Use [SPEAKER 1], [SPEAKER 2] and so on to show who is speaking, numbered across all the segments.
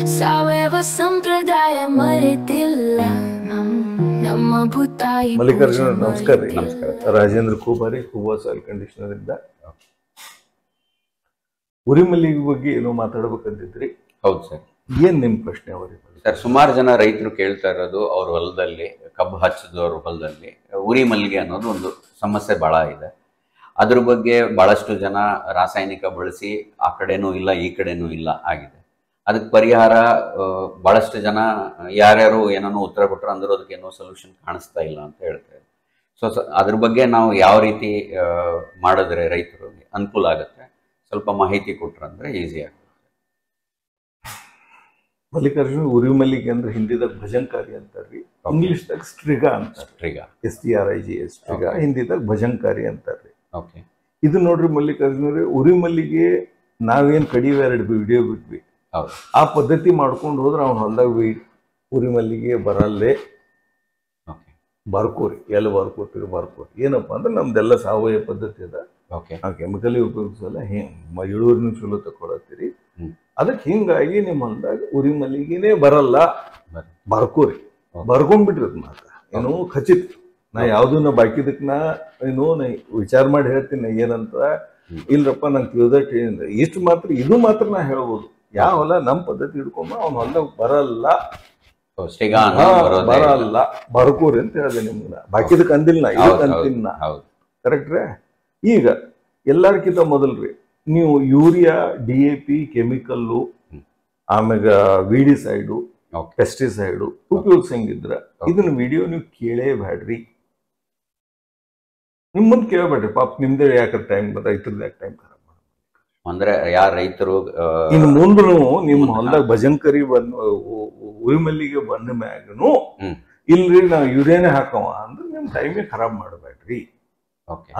[SPEAKER 1] ಸಾವಯವ ಸಂಪ್ರದಾಯ ಮರೆತಿಲ್ಲ ನಮ್ಮ ಭೂತಾಯಿ.
[SPEAKER 2] ಮಲ್ಲಿಕಾರ್ಜುನ ನಮಸ್ಕಾರ ರೀ.
[SPEAKER 3] ನಮಸ್ಕಾರ.
[SPEAKER 2] ರಾಜೇಂದ್ರ ಕೂಬಾರಿ ಕೂಬಾ ಸಾಯಿಲ್ ಕಂಡೀಷನರ್ ಇಂದ ಉರಿಮಲ್ಲಿಗೆ ಬಗ್ಗೆ ಏನೋ ಮಾತಾಡ್ಬೇಕಂತಿದ್ರಿ.
[SPEAKER 3] ಹೌದು ಸರ್.
[SPEAKER 2] ಏನ್ ನಿಮ್ ಪ್ರಶ್ನೆ ಅವರಿಗೆ?
[SPEAKER 3] ಸರ್, ಸುಮಾರು ಜನ ರೈತರು ಕೇಳ್ತಾ ಇರೋದು ಅವ್ರ ಹೊಲದಲ್ಲಿ, ಕಬ್ಬು ಹಚ್ಚಿದವ್ರ ಹೊಲದಲ್ಲಿ ಉರಿ ಮಲ್ಲಿಗೆ ಅನ್ನೋದು ಒಂದು ಸಮಸ್ಯೆ ಬಹಳ ಇದೆ. ಅದ್ರ ಬಗ್ಗೆ ಬಹಳಷ್ಟು ಜನ ರಾಸಾಯನಿಕ ಬಳಸಿ ಆ ಕಡೆನೂ ಇಲ್ಲ ಈ ಕಡೆನೂ ಇಲ್ಲ ಆಗಿದೆ. ಅದಕ್ಕೆ ಪರಿಹಾರ ಬಹಳಷ್ಟು ಜನ ಯಾರ್ಯಾರು ಏನೋ ಉತ್ತರ ಕೊಟ್ಟರು ಅಂದ್ರೂ ಅದಕ್ಕೆ ಏನೋ ಸೊಲ್ಯೂಷನ್ ಕಾಣಿಸ್ತಾ ಇಲ್ಲ ಅಂತ ಹೇಳ್ತಾರೆ. ಸೊ ಅದ್ರ ಬಗ್ಗೆ ನಾವು ಯಾವ ರೀತಿ ಮಾಡಿದ್ರೆ ರೈತರಿಗೆ ಅನುಕೂಲ ಆಗುತ್ತೆ, ಸ್ವಲ್ಪ ಮಾಹಿತಿ ಕೊಟ್ರಂದ್ರೆ ಈಸಿ ಆಗುತ್ತೆ.
[SPEAKER 2] ಮಲ್ಲಿಕಾರ್ಜುನ ಉರಿಮಲ್ಲಿಗೆ ಅಂದ್ರೆ ಹಿಂದಿದಾಗ ಭಜಂಕಾರಿ ಅಂತಾರ್ರಿ, ಇಂಗ್ಲಿಷ್ದಾಗ ಸ್ಟ್ರಿಗಾ ಅಂತ.
[SPEAKER 3] ಸ್ಟ್ರಿಗಾ,
[SPEAKER 2] STRIGA ಸ್ಟ್ರಿಗಾ, ಹಿಂದಿದಾಗ ಭಜಂಕಾರಿ ಅಂತಾರ್ರಿ.
[SPEAKER 3] ಓಕೆ.
[SPEAKER 2] ಇದು ನೋಡ್ರಿ ಮಲ್ಲಿಕಾರ್ಜುನ, ಉರಿಮಲ್ಲಿಗೆ ನಾವೇನ್ ಕಡಿವೆ 2 ವಿಡಿಯೋ ಬಿಟ್ವಿ, ಆ ಪದ್ಧತಿ ಮಾಡ್ಕೊಂಡು ಹೋದ್ರೆ ಅವ್ನ ಹೊಲ್ದಾಗ ಉರಿಮಲ್ಲಿಗೆ ಬರಲ್ಲೇ. ಬರ್ಕೋರಿ, ಎಲ್ಲಿ ಬರ್ಕೋತೀರಿ ಬರ್ಕೋರಿ. ಏನಪ್ಪಾ ಅಂದ್ರೆ ನಮ್ದೆಲ್ಲ ಸಾವಯವ ಪದ್ಧತಿ ಅದ, ಆ ಕೆಮಿಕಲ್ ಉಪಯೋಗಿಸಲ್ಲ. ಇಳುವರಿನೂ ಚಲೋ ತಗೊಳತ್ತೀರಿ. ಅದಕ್ಕೆ ಹಿಂಗಾಗಿ ನಿಮ್ಮ ಹೊಲ್ದಾಗ ಉರಿಮಲ್ಲಿಗೆನೇ ಬರಲ್ಲ. ಬರ್ಕೋರಿ, ಬರ್ಕೊಂಡ್ಬಿಟ್ರಿ ಮಾತ್ರ ಏನು ಖಚಿತ. ನಾ ಯಾವ್ದನ್ನ ಬಾಕಿದಕ್ ನಾ ಏನು ವಿಚಾರ ಮಾಡಿ ಹೇಳ್ತೀನಿ ಏನಂತ. ಇಲ್ರಪ್ಪ ನಂಗೆ ತಿಳಿದ ಇಷ್ಟು ಮಾತ್ರ, ಇದು ಮಾತ್ರ ನಾ ಹೇಳ್ಬೋದು. ಯಾವ ಹೊಲ ನಮ್ ಪದ್ಧತಿ ಹಿಡ್ಕೊಂಬ ಅವ್ನ ಹೊಲ್ದಾಗ ಬರಲ್ಲ, ಬರಲ್ಲ, ಬರ್ಕೋರಿ ಅಂತ ಹೇಳ್ದೆ ನಿಮ್ನ. ಬಾಕಿದಕ್ ಅಂದಿಲ್ಲ, ಇದಕ್ ಅಂತೀನಿ ನಾ. ಕರೆಕ್ಟ್ ರೇ? ಈಗ ಎಲ್ಲಾರ್ಕಿಂತ ಮೊದಲ್ರಿ ನೀವು ಯೂರಿಯಾ, DAP ಕೆಮಿಕಲ್ಲು, ಆಮ್ಯಾಗ ವಿಡಿಸೈಡು, ಪೆಸ್ಟಿಸೈಡು ಉಪಯೋಗಿಸಂಗಿದ್ರ ಇದನ್ನ ವಿಡಿಯೋ ನೀವು ಕೇಳೇಬೇಡ್ರಿ. ನಿಮ್ ಮುಂದೆ ಕೇಳಬೇಡ್ರಿ. ಪಾಪ ನಿಮ್ದೇ ಯಾಕೆ ಟೈಮ್ ರೈತರದ್ದು ಯಾಕೆ ಟೈಮ್ ಖರಾಬ್
[SPEAKER 3] ಅಂದ್ರೆ ಯಾರ ರೈತರು
[SPEAKER 2] ಇನ್ನು ಮುಂದೂ ನಿಮ್ ಹೊಲ್ದಾಗ ಭಜಂಕರಿ ಉರಿಮಲ್ಲಿಗೆ ಬಂದ ಮ್ಯಾಗನು ಇಲ್ರಿ ನಾವು ಯೂರಿಯಾನೇ ಹಾಕವ ಅಂದ್ರೆ ನಿಮ್ ಟೈಮೇ ಖರಾಬ್ ಮಾಡಬೇಡ್ರಿ.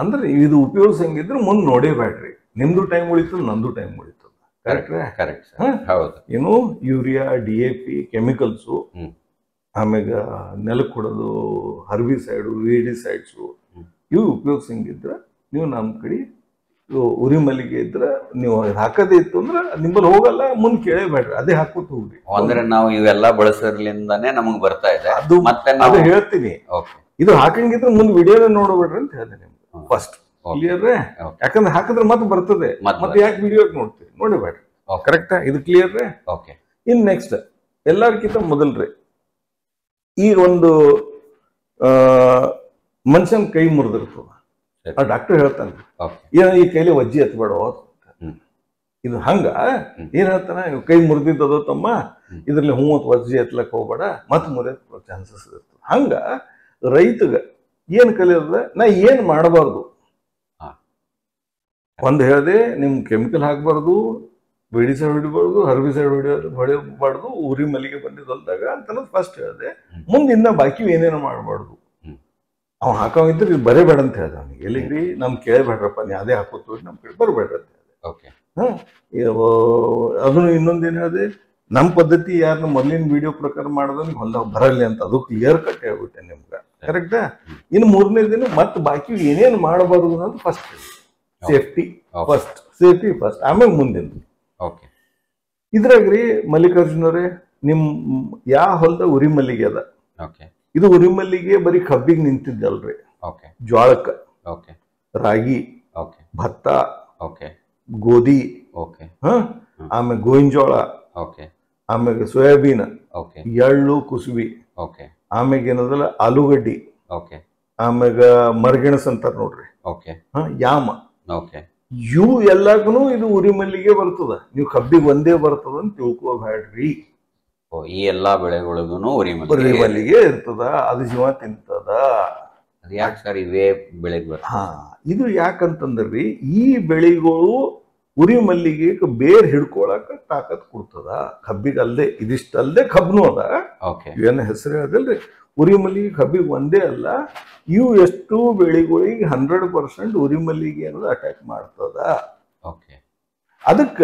[SPEAKER 2] ಅಂದ್ರೆ ಇದು ಉಪಯೋಗಿಸಂಗಿದ್ರೆ ಮುಂದ್ ನೋಡೇಬೇಡ್ರಿ. ನಿಮ್ದು ಟೈಮ್ ಉಳಿತದ, ನಂದು ಟೈಮ್ ಉಳಿತದ. ಕರೆಕ್ಟ್? ಏನು ಯೂರಿಯಾ, DAP ಕೆಮಿಕಲ್ಸು, ಆಮ್ಯಾಗ ನೆಲಕ್ಕೆ ಕೊಡೋದು ಹರ್ಬಿಸೈಡು, ವಿಡಿಸೈಡ್ಸು ಇವು ಉಪಯೋಗಿಸಂಗಿದ್ರ ನೀವು ನಮ್ಮ ಕಡೆ ಉರಿಮಲ್ಲಿಗೆ ಇದ್ರ ನೀವು ಹಾಕದೇ ಇತ್ತು ಅಂದ್ರೆ ನಿಮ್ಮಲ್ಲಿ ಹೋಗಲ್ಲ, ಮುಂದ್ ಕೇಳೇಬೇಡ್ರಿ, ಅದೇ ಹಾಕೋತ ಹೋಗ್ರಿ.
[SPEAKER 3] ಅಂದ್ರೆ ನಾವು ಇವೆಲ್ಲ ಬಳಸೋದ್ರಿಂದಾನೇ ನಮಗ್ ಬರ್ತಾ ಇದೆ.
[SPEAKER 2] ಅದು ಅದು ಹೇಳ್ತೀನಿ. ಇದು ಹಾಕಂಗಿದ್ರೆ ಮುಂದ್ ವಿಡಿಯೋನ ನೋಡಬೇಡ್ರಿ ಅಂತ ಹೇಳಿದೆ ನಿಮ್ಗೆ ಫಸ್ಟ್. ಕ್ಲಿಯರ್? ಯಾಕಂದ್ರೆ ಹಾಕಿದ್ರೆ ಮತ್ತೆ ಬರ್ತದೆ, ಮತ್ತೆ ಯಾಕೆ ವಿಡಿಯೋ ನೋಡ್ತೀರಿ? ನೋಡಬೇಡ್ರಿ. ಕರೆಕ್ಟಾ? ಇದು ಕ್ಲಿಯರ್? ಇನ್ ನೆಕ್ಸ್ಟ್ ಎಲ್ಲಾರ್ಕಿಂತ ಮೊದಲ್ರಿ, ಈಗ ಒಂದು ಮನುಷ್ಯನ ಕೈ ಮುರಿದಿರ್ತದ, ಆ ಡಾಕ್ಟರ್ ಹೇಳ್ತಾನೆ ಏನ ಈ ಕೈಲಿ ವಜ್ಜಿ ಎತ್ಬೇಡ. ಇದು ಹಂಗ ಏನ್ ಹೇಳ್ತಾನ, ಕೈ ಮುರಿದಿದ್ದದೋ ತಮ್ಮ, ಇದ್ರಲ್ಲಿ ವಜ್ಜಿ ಎತ್ಲಕ್ ಹೋಗ್ಬೇಡ, ಮತ್ತೆ ಮುರಿಯೋ ಚಾನ್ಸಸ್ ಇರ್ತದೆ. ಹಂಗ ರೈತಗ ಏನ್ ಕಲಿಯೋದ, ನಾ ಏನ್ ಮಾಡಬಾರ್ದು ಒಂದು ಹೇಳ್ದೆ. ನಿಮ್ ಕೆಮಿಕಲ್ ಹಾಕ್ಬಾರ್ದು, ವಿಡಿಸೈಡ್ ಹೊಡಿಬಾರ್ದು, ಹರ್ಬಿಸೈಡ್ ಹೊಡಿಬಾರ್ದು, ಉರಿಮಲ್ಲಿಗೆ ಬಂದಿದ್ದಲ್ದಾಗ ಅಂತ ಫಸ್ಟ್ ಹೇಳ್ದೆ. ಮುಂದೆ ಇನ್ನ ಬಾಕಿ ಏನೇನೋ ಮಾಡಬಾರ್ದು. ಅವ್ ಹಾಕೋಂಗಿದ್ರೆ ಇದು ಬರೇಬೇಡ ಅಂತ ಹೇಳ್ದ ಅವ್ನಿಗೆ. ಎಲ್ಲಿಗ್ರಿ ನಮ್ ಕೇಳಬೇಡ್ರಪ್ಪ, ನೀ ಅದೇ ಹಾಕೋತೀವಿ, ನಮ್ ಕಡೆ ಬರಬೇಡ್ರ ಅಂತ ಹೇಳ್ದೆ. ಅದನ್ನು ಇನ್ನೊಂದೇನು ಹೇಳಿದೆ, ನಮ್ ಪದ್ಧತಿ ಯಾರನ್ನ ಮೊದಲಿನ ವಿಡಿಯೋ ಪ್ರಕಾರ ಮಾಡೋದನ್ನ ಹೊಲ್ದಾಗ ಬರಲ್ಲ ಅಂತ. ಅದು ಕ್ಲಿಯರ್ ಕಟ್ ಹೇಳ್ಬಿಟ್ಟೆ ನಿಮ್ಗೆ. ಕರೆಕ್ಟಾ? ಇನ್ನು 3ನೇ ದಿನ ಮತ್ತೆ ಬಾಕಿ ಏನೇನು ಮಾಡಬಾರ್ದು ಅನ್ನೋದು ಫಸ್ಟ್. ಸೇಫ್ಟಿ ಫಸ್ಟ್, ಆಮೇಲೆ ಮುಂದಿನ. ಇದ್ರಾಗ್ರಿ ಮಲ್ಲಿಕಾರ್ಜುನವ್ರೆ, ನಿಮ್ ಯಾವ ಹೊಲ್ದಾಗ ಉರಿಮಲ್ಲಿಗೆ ಅದ, ಇದು ಉರಿಮಲ್ಲಿಗೆ ಬರೀ ಕಬ್ಬಿಗೆ ನಿಂತಿದ್ದಲ್ರಿ. ಜ್ವಾಳಕ್ಕ, ರಾಗಿ, ಭತ್ತ, ಗೋಧಿ, ಆಮೇಲೆ ಗೋವಿನ ಜೋಳ, ಆಮೇಲೆ ಸೋಯಾಬೀನ್, ಎಳ್ಳು, ಕುಸುಬಿ, ಆಮ್ಯಾಗ ಏನದಲ್ಲ ಆಲೂಗಡ್ಡಿ, ಆಮ್ಯಾಗ ಮರಗೆಣಸ್ ಅಂತಾರ ನೋಡ್ರಿ, ಯಾಮ, ಇವು ಎಲ್ಲಾಗೂ ಇದು ಉರಿಮಲ್ಲಿಗೆ ಬರ್ತದ. ನೀವು ಕಬ್ಬಿಗೆ ಒಂದೇ ಬರ್ತದ ಅಂತ ತಿಳ್ಕೋಬೇಡ್ರಿ.
[SPEAKER 3] ಈ ಎಲ್ಲಾ ಬೆಳೆಗಳಿಗೂ
[SPEAKER 2] ಉರಿಮಲ್ಲಿಗೆ ಇರ್ತದ, ಅದು ಜೀವ ತಿಂತದ.
[SPEAKER 3] ಯಾಕೆ ಸರ್ ಇವೇ ಬೆಳೆಗಳು?
[SPEAKER 2] ಇದು ಯಾಕಂತಂದ್ರಿ, ಈ ಬೆಳೆಗಳು ಉರಿಮಲ್ಲಿಗೆ ಬೇರ್ ಹಿಡ್ಕೊಳಕ ತಾಕತ್ ಕೊಡ್ತದ. ಕಬ್ಬಿಗಲ್ದೆ, ಇದಿಷ್ಟಲ್ದೆ ಕಬ್ನು ಅದ. ಏನ ಹೆಸರು ಹೇಳದಲ್ರಿ, ಉರಿಮಲ್ಲಿಗೆ ಕಬ್ಬಿಗೆ ಒಂದೇ ಅಲ್ಲ, ಇವು ಎಷ್ಟು ಬೆಳೆಗಳಿಗೆ 100% ಉರಿಮಲ್ಲಿಗೆ ಅನ್ನೋದು ಅಟ್ಯಾಕ್ ಮಾಡ್ತದ. ಅದಕ್ಕ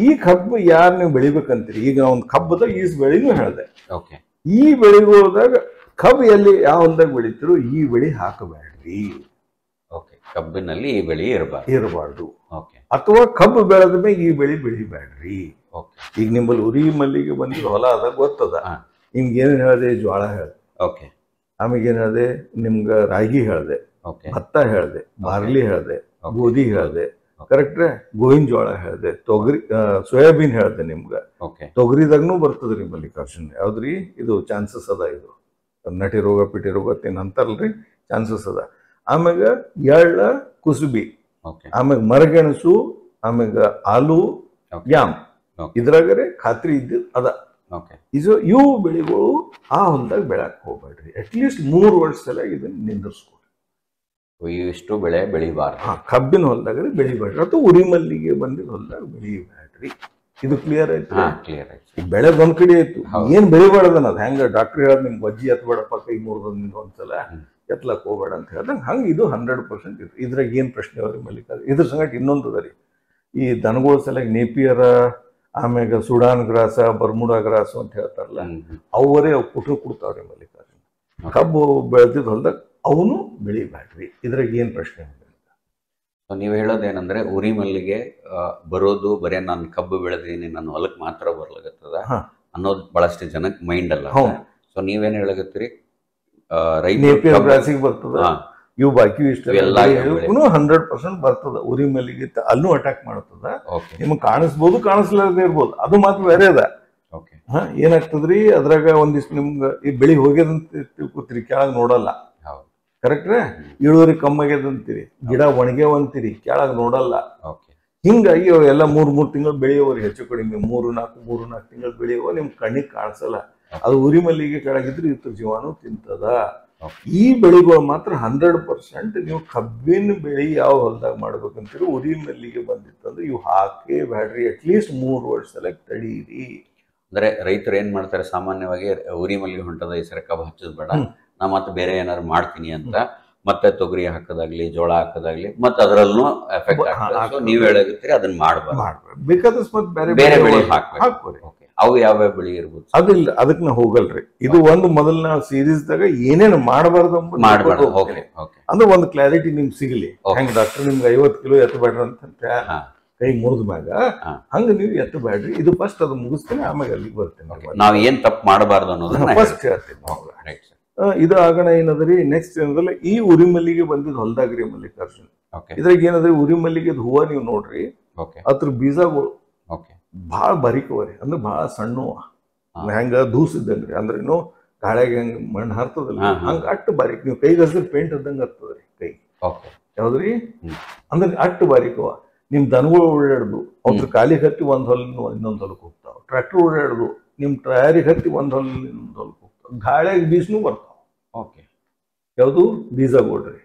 [SPEAKER 2] ಈ ಕಬ್ಬು ಯಾರು ನೀವು ಬೆಳಿಬೇಕಂತೀರಿ, ಈಗ ಒಂದು ಕಬ್ಬದ ಈ ಬೆಳೆನೂ ಹೇಳ್ದೆ. ಈ ಬೆಳೆಗಳದಾಗ ಕಬ್ಬು ಎಲ್ಲಿ ಯಾವ ಹೊಲ್ದಾಗ ಬೆಳಿತಿರೋ ಈ ಬೆಳೆ ಹಾಕಬೇಡ್ರಿ.
[SPEAKER 3] ಕಬ್ಬಿನಲ್ಲಿ ಈ ಬೆಳೆ ಇರಬಾರ್ದು.
[SPEAKER 2] ಅಥವಾ ಕಬ್ಬು ಬೆಳೆದ ಮೇಲೆ ಈ ಬೆಳೆ ಬೆಳಿಬೇಡ್ರಿ. ಈಗ ನಿಮ್ಮಲ್ಲಿ ಉರಿ ಮಲ್ಲಿಗೆ ಬಂದಿದ್ದು ಹೊಲ ಅದ ಗೊತ್ತದ. ನಿಮ್ಗೆ ಏನೇನು ಹೇಳಿದೆ, ಜ್ವಾಳ ಹೇಳಿದೆ, ಆಮೇಲೆ ಏನ್ ಹೇಳಿದೆ, ನಿಮ್ಗೆ ರಾಗಿ ಹೇಳಿದೆ, ಭತ್ತ ಹೇಳಿದೆ, ಬಾರ್ಲಿ ಹೇಳಿದೆ, ಗೋಧಿ ಹೇಳಿದೆ, ಕರೆಕ್ಟ್ರೆ, ಗೋವಿನ ಜೋಳ ಹೇಳಿದೆ, ತೊಗರಿ ಸೋಯಾಬೀನ್ ಹೇಳಿದೆ. ನಿಮ್ಗೆ ತೊಗರಿದಾಗೂ ಬರ್ತದ್ರಿ ಮಲ್ಲಿಕಾರ್ಜುನ್. ಯಾವ್ದ್ರಿ ಇದು ಚಾನ್ಸಸ್ ಅದ, ಇದು ನಟಿ ರೋಗ ಪಿಟಿ ರೋಗ ಅಂತಾರಲ್ರಿ, ಚಾನ್ಸಸ್ ಅದ. ಆಮ್ಯಾಗ ಎಳ್ಳ, ಕುಸುಬಿ, ಆಮ್ಯಾಗ ಮರಗೆಣಸು, ಆಮ್ಯಾಗ ಆಲೂ, ಯಾಮ್, ಇದ್ರಾಗರೆ ಖಾತ್ರಿ ಇದ್ದಿದ್ದು ಅದ. ಇವು ಬೆಳೆಗಳು ಆ ಹೊಲದಾಗ ಬೆಳಕ್ ಹೋಗ್ಬೇಡ್ರಿ. ಅಟ್ಲೀಸ್ಟ್ 3 ವರ್ಷ ಇದನ್ನ ನಿಂದಿರ್ಸ್ಕೊಡ್ರಿ.
[SPEAKER 3] ಇಷ್ಟು ಬೆಳೆ ಬೆಳಿಬಾರ್ದು.
[SPEAKER 2] ಕಬ್ಬಿನ ಹೊಲದಾಗ ಬೆಳಿಬೇಡ್ರಿ, ಅಥವಾ ಉರಿ ಮಲ್ಲಿಗೆ ಬಂದಿದ್ದ ಹೊಲದಾಗ ಬೆಳಿಬೇಡ್ರಿ. ಇದು ಕ್ಲಿಯರ್ ಆಯ್ತು? ಬೆಳೆ ಒಂದ್ ಕಡೆ ಆಯ್ತು, ಏನ್ ಬೆಳಿಬಾರ್ದನ ಅದ್ ಹೆಂಗ ಡಾಕ್ಟರ್ ಹೇಳದ್ ನಿಮ್ಗೆ ವಜ್ಜಿ ಎತ್ಬೇಡಪ್ಪ, ಕೈ ಮುರಿದ ಒಂದ್ಸಲ ಎತ್ಲಕ್ ಹೋಗ್ಬೇಡ ಅಂತ ಹೇಳ್ದಂಗ ಹಂಗ ಇದು 100% ಇತ್ತು. ಇದ್ರಾಗ ಏನ್ ಪ್ರಶ್ನೆ ಅವ್ರಿ ಮಲ್ಲಿಕಾರ್ಜುನ್. ಇದ್ರ ಸಂಗಟ ಇನ್ನೊಂದು ಅದ ರೀ, ಈ ದನಗಳ ಸಲ ನೇಪಿಯರ, ಆಮ್ಯಾಗ ಸುಡಾನ್ ಗ್ರಾಸ, ಬರ್ಮುಡಾ ಗ್ರಾಸು ಅಂತ ಹೇಳ್ತಾರಲ್ಲ, ಅವರೇ ಅವು ಕುಟ್ರು ಕೊಡ್ತಾವ್ರಿ ಮಲ್ಲಿಕಾರ್ಜುನ್. ಕಬ್ಬು ಬೆಳೆದಿದ್ ಹೊಲ್ದಾಗ ಅವನು ಬೆಳಿಬ್ಯಾಡ್ರಿ. ಇದ್ರಾಗ ಏನ್ ಪ್ರಶ್ನೆ?
[SPEAKER 3] ನೀವು ಹೇಳೋದೇನಂದ್ರೆ ಉರಿ ಮಲ್ಲಿಗೆ ಬರೋದು ಬರೇ ನಾನು ಕಬ್ಬು ಬೆಳೆದೀನಿ, ನನ್ನ ಹೊಲಕ್ಕೆ ಮಾತ್ರ ಬರ್ಲಾಗತ್ತದ ಅನ್ನೋದು ಬಹಳಷ್ಟು ಜನಕ್ಕೆ ಮೈಂಡ್ ಅಲ್ಲ. ಸೊ ನೀವೇನ್ ಹೇಳಕತ್ತೀರಿ,
[SPEAKER 2] ರೈತರಿಗೆ ಬರ್ತದ, ಇವು ಬಾಕಿ ಇಷ್ಟ 100% ಬರ್ತದ. ಉರಿ ಮಲ್ಲಿಗೆ ಅಲ್ಲೂ ಅಟ್ಯಾಕ್ ಮಾಡ್ತದ. ನಿಮ್ಗೆ ಕಾಣಿಸ್ಬೋದು, ಕಾಣಿಸ್ಲಾರ್ದೇ ಇರ್ಬೋದು, ಅದು ಮಾತ್ರ ಬೇರೆ ಅದ. ಏನಾಗ್ತದ್ರಿ, ಅದ್ರಾಗ ಒಂದಿಷ್ಟು ನಿಮ್ಗೆ ಈ ಬೆಳಿ ಹೋಗ್ಯದಂತ ತಿಳ್ಕೊತೀರಿ, ಕೆಳಗ್ ನೋಡಲ್ಲ. ಕರೆಕ್ಟ್ರೆ, ಇಳುವರಿ ಕಮ್ಮಾಗ್ಯದಂತೀರಿ, ಗಿಡ ಒಣಗ್ಯಾವಂತೀರಿ, ಕೆಳಗ್ ನೋಡಲ್ಲ. ಹಿಂಗಾಗಿ ಎಲ್ಲ 3 ತಿಂಗಳು ಬೆಳೆಯೋವ್ರಿ, ಹೆಚ್ಚು ಕಡಿಮೆ 3-4 ತಿಂಗಳು ಬೆಳೆಯುವ ನಿಮ್ ಕಣ್ಣಿಗೆ ಕಾಣಿಸಲ್ಲ. ಅದು ಉರಿ ಮಲ್ಲಿಗೆ ಕೆಳಗಿದ್ರೆ ಇದ್ರ ಜೀವಾನು ತಿಂತದ. ಈ ಬೆಳೆಗಳು ಮಾತ್ರ 100% ನೀವು ಕಬ್ಬಿನ ಬೆಳೆ ಯಾವ ಹೊಲದಾಗ ಮಾಡ್ಬೇಕಂತೀರಿ, ಉರಿ ಮಲ್ಲಿಗೆ ಬಂದಿತ್ತಂದ್ರೆ ಇವು ಹಾಕೇ ಬ್ಯಾಡ್ರಿ. ಅಟ್ಲೀಸ್ಟ್ 3 ವರ್ಷ ತಡೀರಿ.
[SPEAKER 3] ಅಂದ್ರೆ ರೈತರು ಏನ್ ಮಾಡ್ತಾರೆ, ಸಾಮಾನ್ಯವಾಗಿ ಉರಿ ಮಲ್ಲಿಗೆ ಹೊಂಟದ ಈ ಸರಿ ಕಬ್ಬು ಹಚ್ಚೋದ್ ಬೇಡ, ನಾ ಮತ್ತೆ ಬೇರೆ ಏನಾದ್ರು ಮಾಡ್ತೀನಿ ಅಂತ ಮತ್ತೆ ತೊಗರಿ ಹಾಕೋದಾಗ್ಲಿ, ಜೋಳ ಹಾಕೋದಾಗ್ಲಿ, ಮತ್ತೆ ಅದರಲ್ಲೂ ಎಫೆಕ್ಟ್ ಆಗ್ತದೆ. ನೀವ್ ಹೇಳತ್ತೀರಿ ಅದನ್ನ ಮಾಡ್ಬಾರ್ದು,
[SPEAKER 2] ಬೇಕಾದಷ್ಟು
[SPEAKER 3] ಬೇರೆ ಬೆಳೆ ಹಾಕ್ಬೇಕು. ಅವು ಯಾವ್ಯಾವ ಬೆಳೆ ಇರ್ಬೋದು?
[SPEAKER 2] ಅದಿಲ್ಲ, ಅದಕ್ಕೆ ನಾ ಹೋಗಲ್ರಿ. ಇದು ಒಂದು ಮೊದಲನ ಸೀರೀಸ್ದಾಗ ಏನೇನು ಮಾಡಬಾರ್ದು ಅಂದ್ರೆ ಒಂದು ಕ್ಲಾರಿಟಿ ನಿಮ್ಗೆ ಸಿಗಲಿ. ಹೆಂಗ್ ಡಾಕ್ಟರ್ ನಿಮ್ಗೆ 50 ಕಿಲೋ ಎತ್ತಬೇಡ್ರಿ ಅಂತ ಕೈ ಮುರಿದ ಮ್ಯಾಗ ಹಂಗ ನೀವು ಎತ್ತಬೇಡ್ರಿ. ಇದು ಫಸ್ಟ್ ಅದು ಮುಗಿಸ್ತೇನೆ, ಆಮೇಲೆ ಅಲ್ಲಿಗೆ ಬರ್ತೇನೆ.
[SPEAKER 3] ನಾವ್ ಏನ್ ತಪ್ಪು ಮಾಡಬಾರ್ದು ಅನ್ನೋದನ್ನ
[SPEAKER 2] ಫಸ್ಟ್ ಹೇಳ್ತೇನೆ. ಇದು ಆಗಣ ಏನದ್ರಿ, ನೆಕ್ಸ್ಟ್ ಏನದಲ್ಲ, ಈ ಉರಿ ಮಲ್ಲಿಗೆ ಬಂದಿದ್ ಹೊಲ್ದಾಗ್ರಿ ಮಲ್ಲಿಕಾರ್ಜುನ್. ಇದ್ರಾಗ ಏನದ್ರಿ, ಉರಿ ಮಲ್ಲಿಗೆದ ಹೂವ ನೀವು ನೋಡ್ರಿ, ಅದ್ರ ಬೀಜಗಳು ಭಾಳ ಬಾರಿಕವರಿ, ಅಂದ್ರೆ ಭಾಳ ಸಣ್ಣ, ಹೆಂಗ ದೂಸ್ ಇದ್ದಂಗ್ರಿ. ಅಂದ್ರೆ ಏನು ಗಾಳಿಯಾಗ ಹೆಂಗ್ ಮಣ್ಣು ಹರ್ತದಲ್ಲ ಹಂಗ ಅಟ್ಟು ಬಾರಿಕ್. ನೀವು ಕೈಗೆ ಹಸಿದ್ರೆ ಪೇಂಟ್ ಇದ್ದಂಗ ಹರ್ತದ್ರಿ ಕೈ. ಯಾವ್ದ್ರಿ ಅಂದ್ರೆ ಅಟ್ಟು ಬಾರಿಕವ. ನಿಮ್ ದನಗಳು ಓಡಾಡುದು, ಅವ್ರ ಕಾಲಿಗೆ ಹತ್ತಿ ಒಂದ್ ಹೊಲ ಇನ್ನೊಂದ್ ಹೊಲಕ್ಕೆ ಹೋಗ್ತಾವ. ಟ್ರ್ಯಾಕ್ಟರ್ ಓಡಾಡುದು, ನಿಮ್ ಟಯರಿಗೆ ಹತ್ತಿ ಒಂದ್ ಹೊಲ ಇನ್ನೊಂದ್ ಹೊಲಕ್ಕೆ ಹೋಗ್ತಾವ. ಗಾಳಿಯಾಗ ಬೀಜನೂ ಬರ್ತಾವ. ಯಾವ್ದು ಬೀಜಗೋಳ್ರಿ,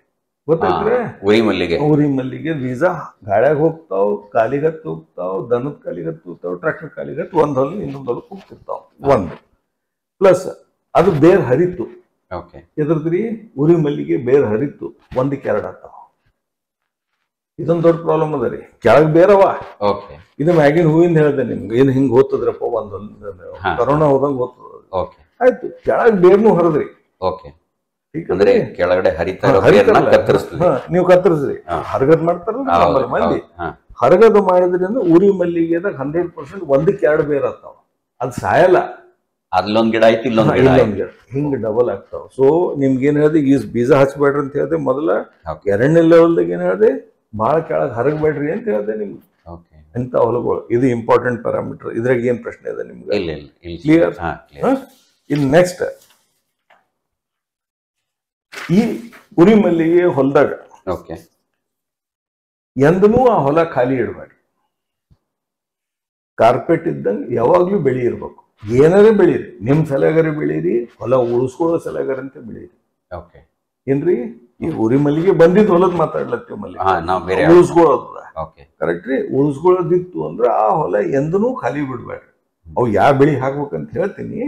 [SPEAKER 2] ಗೊತ್ತಾಯ್ತ್ರೆ? ಉರಿ ಮಲ್ಲಿಗೆ ಬೀಜ ಗಾಳಿಯಾಗ ಹೋಗ್ತಾವ, ಕಾಲಿಗೆ ಹತ್ತಿ ಹೋಗ್ತಾವ, ದನದ ಕಾಲಿಗೆ ಹತ್ತಿ ಹೋಗ್ತಾವ, ಟ್ರ್ಯಾಕ್ಟರ್ ಕಾಲಿಗೆ ಹತ್ತಿ ಒಂದ್ ಹೊಲ ಇನ್ನೊಂದ್ ಹೊಲಕ್ಕೆ ಹೋಗ್ತಿರ್ತಾವ. ಒಂದು ಪ್ಲಸ್ ಅದು ಬೇರ್ ಹರಿತು. ಎದ್ರದ್ರಿ ಉರಿ ಮಲ್ಲಿಗೆ ಬೇರ್ ಹರಿತು, 1-2 ಆಗ್ತಾವ. ಇದೊಂದು ದೊಡ್ಡ ಪ್ರಾಬ್ಲಮ್ ಅದ ರೀ. ಕೆಳಗ್ ಬೇರವ, ಇದು ಮ್ಯಾಗಿನ ಹೂವಿಂದ ಹೇಳ್ದೆ ನಿಮ್ಗೆ. ಏನ್ ಹಿಂಗ್ ಓದ್ತದ್ರಪ್ಪ, ಕರೋನಾ ಹೋದಂಗ ಓದ್ತದ. ಆಯ್ತು, ಕೆಳಗ್ ಬೇರ್ನು ಹರದ್ರಿ.
[SPEAKER 3] ಕೆಳಗಡೆ
[SPEAKER 2] ನೀವು ಕತ್ತರಿಸ್ರಿ, ಹರಗದ್ ಮಾಡ್ತಾರಲ್ಲ ಮಂದಿ. ಹರಗದ ಮಾಡಿದ್ರಿಂದ ಉರಿ ಮಲ್ಲಿಗೆದಾಗ 100% 1-2 ಬೇರ್ ಆಗ್ತಾವ. ಅದ್ ಸಾಯಲ್ಲ.
[SPEAKER 3] ಅಲ್ಲೊಂದ್ ಗಿಡ ಐತಿ, ಇಲ್ಲೊಂದ್ ಗಿಡ
[SPEAKER 2] ಹಿಂಗ್ ಡಬಲ್ ಆಗ್ತಾವ. ಸೊ ನಿಮ್ಗೆ ಏನ್ ಹೇಳ್ದೆ, ಈ ಬೀಜ ಹಚ್ಬೇಡ್ರಿ ಅಂತ ಹೇಳ್ದೆ ಮೊದಲ. 2ನೇ ಲೆವೆಲ್ದಾಗ ಏನ್ ಹೇಳ್ದೆ, ಬಹಳ ಕೆಳಗ್ ಹರಗಬೇಡ್ರಿ ಅಂತ ಹೇಳ್ದೆ ನಿಮ್ಗೆ. ಎಂತ ಹೊಲಗಳು, ಇದು ಇಂಪಾರ್ಟೆಂಟ್ ಪ್ಯಾರಾಮೀಟರ್. ಇದ್ರಾಗ ಏನ್ ಪ್ರಶ್ನೆ ಇದೆ ನಿಮ್ಗೆ? ಕ್ಲಿಯರ್? ಇನ್ ನೆಕ್ಸ್ಟ್, ಈ ಉರಿ ಮಲ್ಲಿಗೆ ಹೊಲದಾಗ ಎಂದನೂ ಆ ಹೊಲ ಖಾಲಿ ಇಡಬೇಡ್ರಿ. ಕಾರ್ಪೆಟ್ ಇದ್ದಂಗೆ ಯಾವಾಗ್ಲೂ ಬೆಳಿ ಇರ್ಬೇಕು. ಏನಾರೇ ಬೆಳೀರಿ, ನಿಮ್ ಸಲಗಾರ ಬೆಳೀರಿ, ಹೊಲ ಉಳಿಸ್ಕೊಳ್ಳೋ ಸಲಗಾರ ಅಂತ ಬೆಳೀರಿ. ಏನ್ರಿ, ಈ ಉರಿ ಮಲ್ಲಿಗೆ ಬಂದಿದ್ದು ಹೊಲದ್ ಮಾತಾಡ್ಲತ್ತೀವಿ. ಮಲ್ಲಿಗೆ ಉಳಿಸ್ಕೊಳ್ಳೋದ ಕರೆಕ್ಟ್ ರೀ. ಉಳಿಸ್ಕೊಳ್ಳೋದಿತ್ತು ಅಂದ್ರೆ ಆ ಹೊಲ ಎಂದನೂ ಖಾಲಿ ಬಿಡ್ಬೇಡ್ರಿ. ಅವು ಯಾವ ಬೆಳಿ ಹಾಕ್ಬೇಕಂತ ಹೇಳ್ತೀನಿ.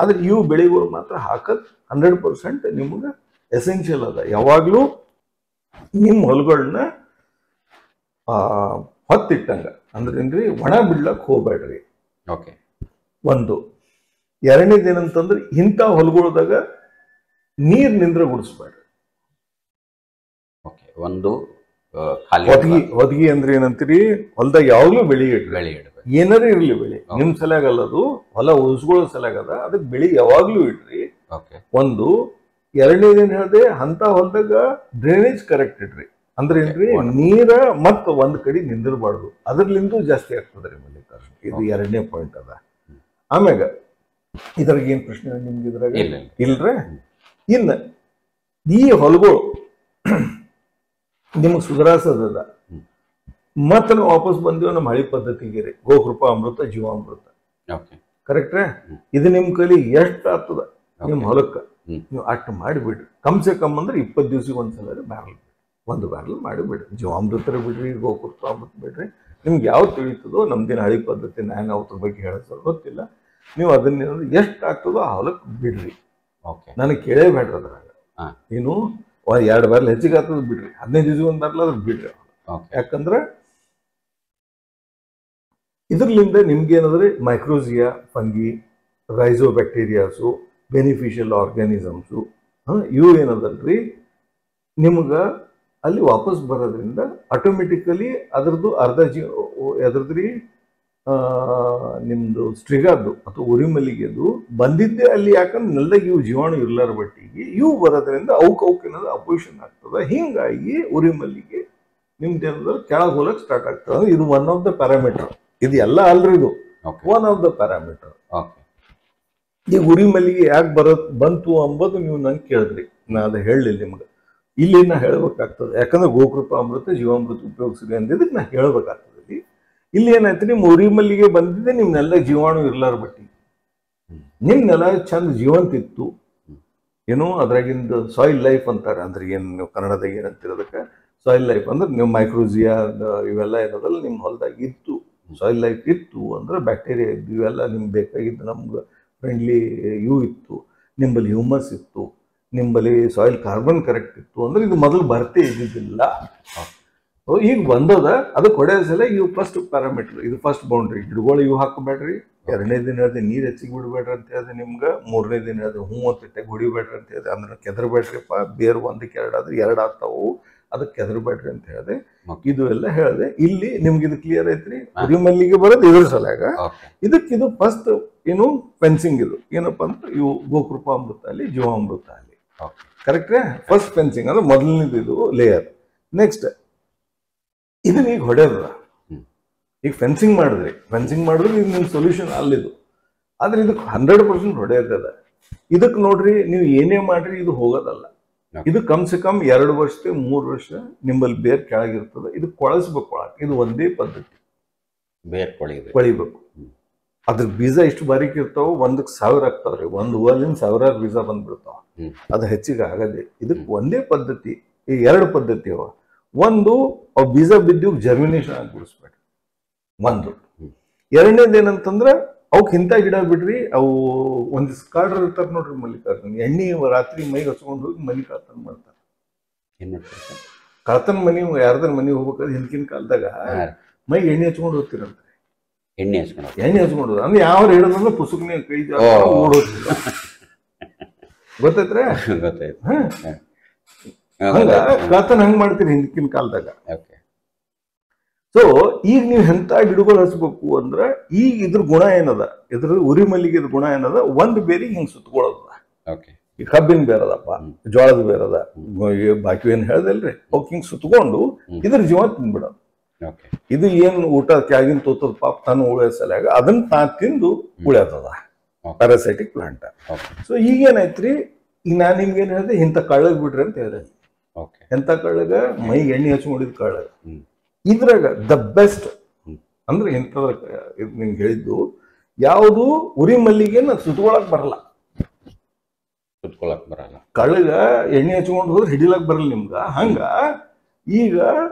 [SPEAKER 2] ಆದ್ರೆ ಇವು ಬೆಳೆಗಳು ಮಾತ್ರ ಹಾಕದ್ 100% ನಿಮ್ಗೆ ಎಸೆನ್ಷಿಯಲ್ ಅದ. ಯಾವಾಗ್ಲೂ ನಿಮ್ ಹೊಲಗಳನ್ನ ಹೊತ್ತಿಟ್ಟಂಗ ಅಂದ್ರೆ ಏನ್ರಿ, ಒಣ ಬಿಡ್ಲಕ್ ಹೋಗ್ಬೇಡ್ರಿ. ಒಂದು. 2ನೇದು ಏನಂತಂದ್ರೆ, ಇಂಥ ಹೊಲಗಳದಾಗ ನೀರ್ ನಿಂದ್ರ ಗುಡಿಸ್ಬೇಡ್ರಿ.
[SPEAKER 3] ಒಂದು
[SPEAKER 2] ಹೊದಗಿ ಅಂದ್ರೆ ಏನಂತೀರಿ, ಹೊಲದಾಗ ಯಾವಾಗ್ಲೂ ಬೆಳಿ ಇಡ್ರಿ. ಏನಾರ ಇರ್ಲಿ ಬೆಳಿ, ನಿಮ್ ಸಲಗಲ್ಲದು ಹೊಲ ಉಳಿಸ್ಕೊಳ್ಳೋ ಸಲಗದ, ಅದಕ್ಕೆ ಬೆಳಿ ಯಾವಾಗ್ಲೂ ಇಡ್ರಿ. ಒಂದು ಎರಡನೇದೇನ್ ಹೇಳ್ದೆ, ಅಂತ ಹೊಲದಾಗ ಡ್ರೈನೇಜ್ ಕರೆಕ್ಟ್ ಇಡ್ರಿ. ಅಂದ್ರೆ ಏನ್ರಿ, ನೀರ ಮತ್ತ ಒಂದ್ ಕಡೆ ನಿಂದಿರಬಾರ್ದು, ಅದ್ರಲಿಂದ ಜಾಸ್ತಿ ಆಗ್ತದ್ರಿ ಮಲ್ಲಿಕಾರ್ಜುನ್. ಇದು ಎರಡನೇ ಪಾಯಿಂಟ್ ಅದ. ಆಮ್ಯಾಗ ಇದ್ರಾಗ ಏನ್ ಪ್ರಶ್ನೆ ನಿಮ್ಗೆ ಇದ್ರಾಗ ಇಲ್ರ? ಇನ್ನ ಈ ಹೊಲಗಳು ನಿಮಗ್ ಸುಧಾರಿಸದ ಮತ್ತ ನಾವು ವಾಪಸ್ ಬಂದೇವು ನಮ್ಮ ಹಳಿ ಪದ್ಧತಿಗೆ ರೀ, ಗೋಕೃಪಾ ಅಮೃತ, ಜೀವಾಮೃತ. ಕರೆಕ್ಟ್ರೇ? ಇದು ನಿಮ್ ಕೈಲಿ ಎಷ್ಟ್ ಆಗ್ತದ ನಿಮ್ ಹೊಲಕ್ಕ ನೀವು ಅಷ್ಟು ಮಾಡಿಬಿಡ್ರಿ. ಕಮ್ಸೆ ಕಮ್ ಅಂದ್ರೆ 20 ದಿವ್ಸಕ್ಕೆ ಒಂದ್ಸಲ ಬ್ಯಾರಲ್, ಒಂದು ಬ್ಯಾರಲ್ ಮಾಡಿಬಿಡ್ರಿ. ಜೀವಾಮೃತ ಬಿಡ್ರಿ, ಗೋಕೃಪಾ ಅಮೃತ ಬಿಡ್ರಿ. ನಿಮ್ಗೆ ಯಾವ್ದು ತಿಳಿತದೋ, ನಮ್ದಿನ ಹಳಿ ಪದ್ಧತಿ ನಾನು ಅವ್ರ ಬಗ್ಗೆ ಹೇಳೋದು ಗೊತ್ತಿಲ್ಲ, ನೀವು ಅದನ್ನ ಎಷ್ಟು ಆಗ್ತದೋ ಆ ಹೊಲಕ್ಕೆ ಬಿಡ್ರಿ. ನನಗೆ ಕೇಳೇಬೇಡ್ರಿ ಅದ್ರಾಗ. ನೀನು 2 ಬ್ಯಾರಲ್ ಹೆಚ್ಚಿಗೆ ಆಗ್ತದ ಬಿಡ್ರಿ, 15 ದಿವ್ಸಕ್ಕೆ ಒಂದು ಬ್ಯಾರಲ್ ಅದ್ರ ಬಿಡ್ರಿ. ಯಾಕಂದ್ರೆ ಇದ್ರಲಿಂದ ನಿಮ್ಗೆ ಏನಂದ್ರೆ ಮೈಕ್ರೋಸಿಯಾ, ಫಂಗಿ, ರೈಸೋ ಬ್ಯಾಕ್ಟೀರಿಯಾಸು, ಬೆನಿಫಿಷಿಯಲ್ ಆರ್ಗ್ಯಾನಿಸಮ್ಸು ಇವು ಏನದಲ್ರಿ ನಿಮ್ಗ ಅಲ್ಲಿ ವಾಪಸ್ ಬರೋದ್ರಿಂದ ಆಟೋಮೆಟಿಕಲಿ ಅದ್ರದ್ದು ಎದ್ರದ್ರಿ ನಿಮ್ದು ಸ್ಟ್ರಿಗಾದ್ದು ಅಥವಾ ಉರಿಮಲ್ಲಿಗೆದು ಬಂದಿದ್ದೆ ಅಲ್ಲಿ. ಯಾಕಂದ್ರೆ ನೆಲದಾಗ ಇವು ಜೀವಾಣು ಇರ್ಲಾರ ಬಟ್ಟಿಗೆ ಇವು ಬರೋದ್ರಿಂದ ಏನಂದ್ರೆ ಅಪೋಸಿಷನ್ ಆಗ್ತದೆ. ಹಿಂಗಾಗಿ ಉರಿಮಲ್ಲಿಗೆ ನಿಮ್ದು ಏನಂದ್ರೆ ಕೆಳಗೆ ಹೋಲಕ್ ಸ್ಟಾರ್ಟ್ ಆಗ್ತದೆ. ಇದು ಒನ್ ಆಫ್ ದ ಪ್ಯಾರಾಮೀಟರ್. ಇದು ಎಲ್ಲ ಅಲ್ರಿ, ಇದು ಒನ್ ಆಫ್ ದ ಪ್ಯಾರಾಮೀಟರ್. ಈ ಉರಿ ಮಲ್ಲಿಗೆ ಯಾಕೆ ಬಂತು ಅಂಬೋದು ನೀವು ನಂಗೆ ಕೇಳಿದ್ರಿ, ನಾ ಅದು ಹೇಳಲಿಲ್ಲ ನಿಮ್ಗೆ. ಇಲ್ಲಿ ನಾ ಹೇಳ್ಬೇಕಾಗ್ತದೆ, ಯಾಕಂದ್ರೆ ಗೋಕೃಪಾ ಅಮೃತ, ಜೀವಾಮೃತ ಉಪಯೋಗಿಸಿದೆ ಅಂದಿದ್ದಕ್ಕೆ ನಾ ಹೇಳ್ಬೇಕಾಗ್ತದೆ. ಇಲ್ಲಿ ಏನಾಯ್ತು, ನಿಮ್ಮ ಉರಿ ಮಲ್ಲಿಗೆ ಬಂದಿದ್ದೆ ನಿಮ್ನೆಲ್ಲ ಜೀವಾಣು ಇರ್ಲಾರ ಬಟ್ಟಿ, ನಿಮ್ನೆಲ್ಲ ಚಂದ ಜೀವಂತ ಇತ್ತು. ಏನು ಅದ್ರಾಗಿಂದ ಸಾಯಿಲ್ ಲೈಫ್ ಅಂತಾರೆ. ಅಂದ್ರೆ ಏನು ನೀವು ಕನ್ನಡದಾಗ ಏನಂತಿರೋದಕ್ಕೆ ಸಾಯಿಲ್ ಲೈಫ್ ಅಂದ್ರೆ ನೀವು ಮೈಕ್ರೋಸಿಯಾ ಇವೆಲ್ಲ ಏನದಲ್ಲ ನಿಮ್ಮ ಹೊಲದಾಗ ಇತ್ತು, ಸಾಯಿಲ್ ಲೈಫ್ ಇತ್ತು ಅಂದ್ರೆ ಬ್ಯಾಕ್ಟೀರಿಯಾ ಇದ್ದು, ಇವೆಲ್ಲ ನಿಮ್ಗೆ ಬೇಕಾಗಿದ್ದು ನಮ್ಗೆ ಫ್ರೆಂಡ್ಲಿ ಇವು ಇತ್ತು, ನಿಂಬಲ್ಲಿ ಹ್ಯೂಮಸ್ ಇತ್ತು, ನಿಂಬಲ್ಲಿ ಸಾಯಿಲ್ ಕಾರ್ಬನ್ ಕರೆಕ್ಟ್ ಇತ್ತು ಅಂದ್ರೆ ಇದು ಮೊದಲು ಬರ್ತೇ ಇದ್ದಿದ್ದಿಲ್ಲ. ಈಗ ಬಂದದ, ಅದಕ್ಕೆ ಹೊಡೆಯ ಸಲ ಇವು ಫಸ್ಟ್ ಪ್ಯಾರಾಮೀಟರ್, ಇದು ಫಸ್ಟ್ ಬೌಂಡ್ರಿ. ಗಿಡಗಳು ಇವು ಹಾಕಬೇಡ್ರಿ. 2ನೇ ದಿನ ಹೇಳಿದೆ ನೀರು ಹೆಚ್ಚಿಗೆ ಬಿಡಬೇಡ್ರಿ ಅಂತ ಹೇಳಿದೆ ನಿಮ್ಗೆ. 3ನೇ ದಿನ ಹೇಳಿದೆ ಹೂ ಅಂತ ಹೊಡಿಬೇಡ್ರಿ ಅಂತ ಹೇಳಿದೆ. ಅಂದ್ರೆ ಕೆದರ್ಬೇಡ್ರಿಪ್ಪ, ಬೇರು 1ಕ್ಕೆ 2 ಆದ್ರೆ 2 ಆಗ್ತಾವು, ಅದಕ್ಕೆ ಕೆದರ್ಬೇಡ್ರಿ ಅಂತ ಹೇಳಿದೆ. ಇದು ಎಲ್ಲ ಹೇಳಿದೆ. ಇಲ್ಲಿ ನಿಮ್ಗೆ ಇದು ಕ್ಲಿಯರ್ ಐತ್ರಿ. ಉರಿ ಮಲ್ಲಿಗೆ ಬರೋದು ಇದ್ರ ಸಲಾಗ. ಇದು ಫಸ್ಟ್ ಏನು ಫೆನ್ಸಿಂಗ್. ಇದು ಏನಪ್ಪಾ ಅಂದ್ರೆ ಇವು ಗೋಕೃಪಾ ಅಮೃತ ಅಲ್ಲಿ, ಜೀವಾಮೃತ ಅಲ್ಲಿ. ಕರೆಕ್ಟ್ರೇ? ಫಸ್ಟ್ ಫೆನ್ಸಿಂಗ್ ಅಂದ್ರೆ ಮೊದಲನೇದು ಇದು ಲೇಯರ್. ನೆಕ್ಸ್ಟ್ ಇದನ್ನ ಈಗ ಹೊಡೆಯೋದ, ಈಗ ಫೆನ್ಸಿಂಗ್ ಮಾಡಿದ್ರಿ. ಫೆನ್ಸಿಂಗ್ ಮಾಡಿದ್ರೆ ಇದು ನಿಮ್ ಸೊಲ್ಯೂಷನ್ ಅಲ್ಲಿದು. ಆದ್ರೆ ಇದಕ್ಕೆ 100% ಹೊಡೆಯೋದದ. ಇದಕ್ಕೆ ನೋಡ್ರಿ, ನೀವು ಏನೇ ಮಾಡ್ರಿ ಇದು ಹೋಗೋದಲ್ಲ. ಇದು ಕಮ್ಸೆ ಕಮ್ 2 ವರ್ಷಕ್ಕೆ 3 ವರ್ಷ ನಿಮ್ಮಲ್ಲಿ ಬೇರ್ ಕೆಳಗಿರ್ತದೆ. ಇದು ಕೊಳಸ್ಬೇಕು. ಇದು ಒಂದೇ ಪದ್ಧತಿ,
[SPEAKER 3] ಬೇರ್
[SPEAKER 2] ಕೊಳಿಬೇಕು. ಅದ್ರ ಬೀಜ ಇಷ್ಟು ಬಾರಿಕ್ ಇರ್ತಾವ, 1,000 ಆಗ್ತಾವ್ರಿ. ಒಂದು ಹೂವಲ್ಲಿಂದ 1000 ಬೀಜ ಬಂದ್ಬಿಡ್ತಾವ. ಅದು ಹೆಚ್ಚಿಗೆ ಆಗದೆ. ಇದಕ್ಕೆ ಒಂದೇ ಪದ್ಧತಿ. ಈ 2 ಪದ್ಧತಿ ಅವ. ಒಂದು ಅವ್ ಬೀಜ ಬಿದ್ದು ಜರ್ಮಿನೇಷನ್ ಆಗ್ಬಿಡಿಸ್ಬೇಡ್ರಿ, ಒಂದು. 2ನೇದು ಏನಂತಂದ್ರೆ ಅವಕ್ಕೆ ಇಂಥ ಗಿಡ ಬಿಡ್ರಿ. ಅವು ಒಂದು ಕಾಡ್ರ ಇರ್ತಾರೆ ನೋಡ್ರಿ ಮಲ್ಲಿಕಾರ್ಜುನ್, ಎಣ್ಣೆ ರಾತ್ರಿ ಮೈಗೆ ಹಚ್ಕೊಂಡು ಹೋಗಿ ಮನಿ ಕಳ್ತನ ಮಾಡ್ತಾರೆ. ಕಳ್ತನ ಮನಿ, ಯಾರ್ದಾರ ಮನಿ ಹೋಗ್ಬೇಕಾದ್ರೆ ಹಿಂದಿನ ಕಾಲದಾಗ ಮೈಗೆ ಎಣ್ಣೆ ಹಚ್ಕೊಂಡು ಹೋಗ್ತಿರಂತೆ.
[SPEAKER 3] ಎಣ್ಣೆ
[SPEAKER 2] ಹಚ್ಕೊಂಡು ಅಂದ್ರೆ ಯಾವ ಹೇಳಿದ್ರೆ ಪುಸ್ತಕನೇ ಕೈ ಓಡೋಗ್ತಿಲ್ಲ. ಗೊತ್ತೈತ್ರೆ? ಹಂಗ ಕಳ್ತನ ಹಂಗ್ ಮಾಡ್ತೀರಿ ಹಿಂದಿನ ಕಾಲದಾಗ. ಸೊ ಈಗ ನೀವು ಎಂತ ಗಿಡಗಳು ಹಚ್ಬೇಕು ಅಂದ್ರೆ, ಈಗ ಇದ್ರ ಗುಣ ಏನದ, ಇದ್ರ ಉರಿ ಮಲ್ಲಿಗೆ ಗುಣ ಏನದ, ಒಂದು ಬೇರಿಗೆ ಹಿಂಗ್ ಸುತ್ತಕೊಳ್ಳೋದ. ಈ ಕಬ್ಬಿನ ಬೇರದಪ್ಪ, ಜೋಳದ ಬೇರದ, ಬಾಕಿ ಏನ್ ಹೇಳ್ದಲ್ರಿ, ಅವಕ್ ಹಿಂಗ್ ಸುತ್ತಕೊಂಡು ಇದ್ರ ಜೀವ ತಿಂದ್ಬಿಡೋದು. ಇದು ಏನ್ ಊಟ ಕೆಳಗಿನ ತೋತದ ಪಾಪ ತಾನು ಉಳಿಯೋ ಸಲಗ ಅದನ್ನ ತಿಂದು ಉಳಿಯತದ, ಪ್ಯಾರಾಸೈಟಿಕ್ ಪ್ಲಾಂಟ್. ಸೊ ಈಗೇನಾಯ್ತ್ರಿ, ಈಗ ನಾನ್ ನಿಮ್ಗೆ ಏನ್ ಹೇಳಿದೆ, ಇಂಥ ಕಳ್ಳಗ್ ಬಿಡ್ರಿ ಅಂತ ಹೇಳಿದೆ. ಎಂತ ಕಳ್ಳಗ? ಮೈಗೆ ಎಣ್ಣೆ ಹಚ್ಕೊಂಡಿದ್ ಕಳ್ಳಗ. ಇದ್ರಾಗ ದ ಬೆಸ್ಟ್ ಅಂದ್ರೆ ಎಂತದ್ರ ನಿಮ್ಗೆ ಹೇಳಿದ್ದು, ಯಾವುದು ಉರಿ ಮಲ್ಲಿಗೆನ ಸುತ್ಕೊಳಕ್ ಬರಲ್ಲ. ಕಳ್ಳಗ ಎಣ್ಣೆ ಹಚ್ಕೊಂಡು ಹೋದ್ರೆ ಹಿಡಿಲಕ್ ಬರಲ್ಲ ನಿಮ್ಗ. ಹಂಗ ಈಗ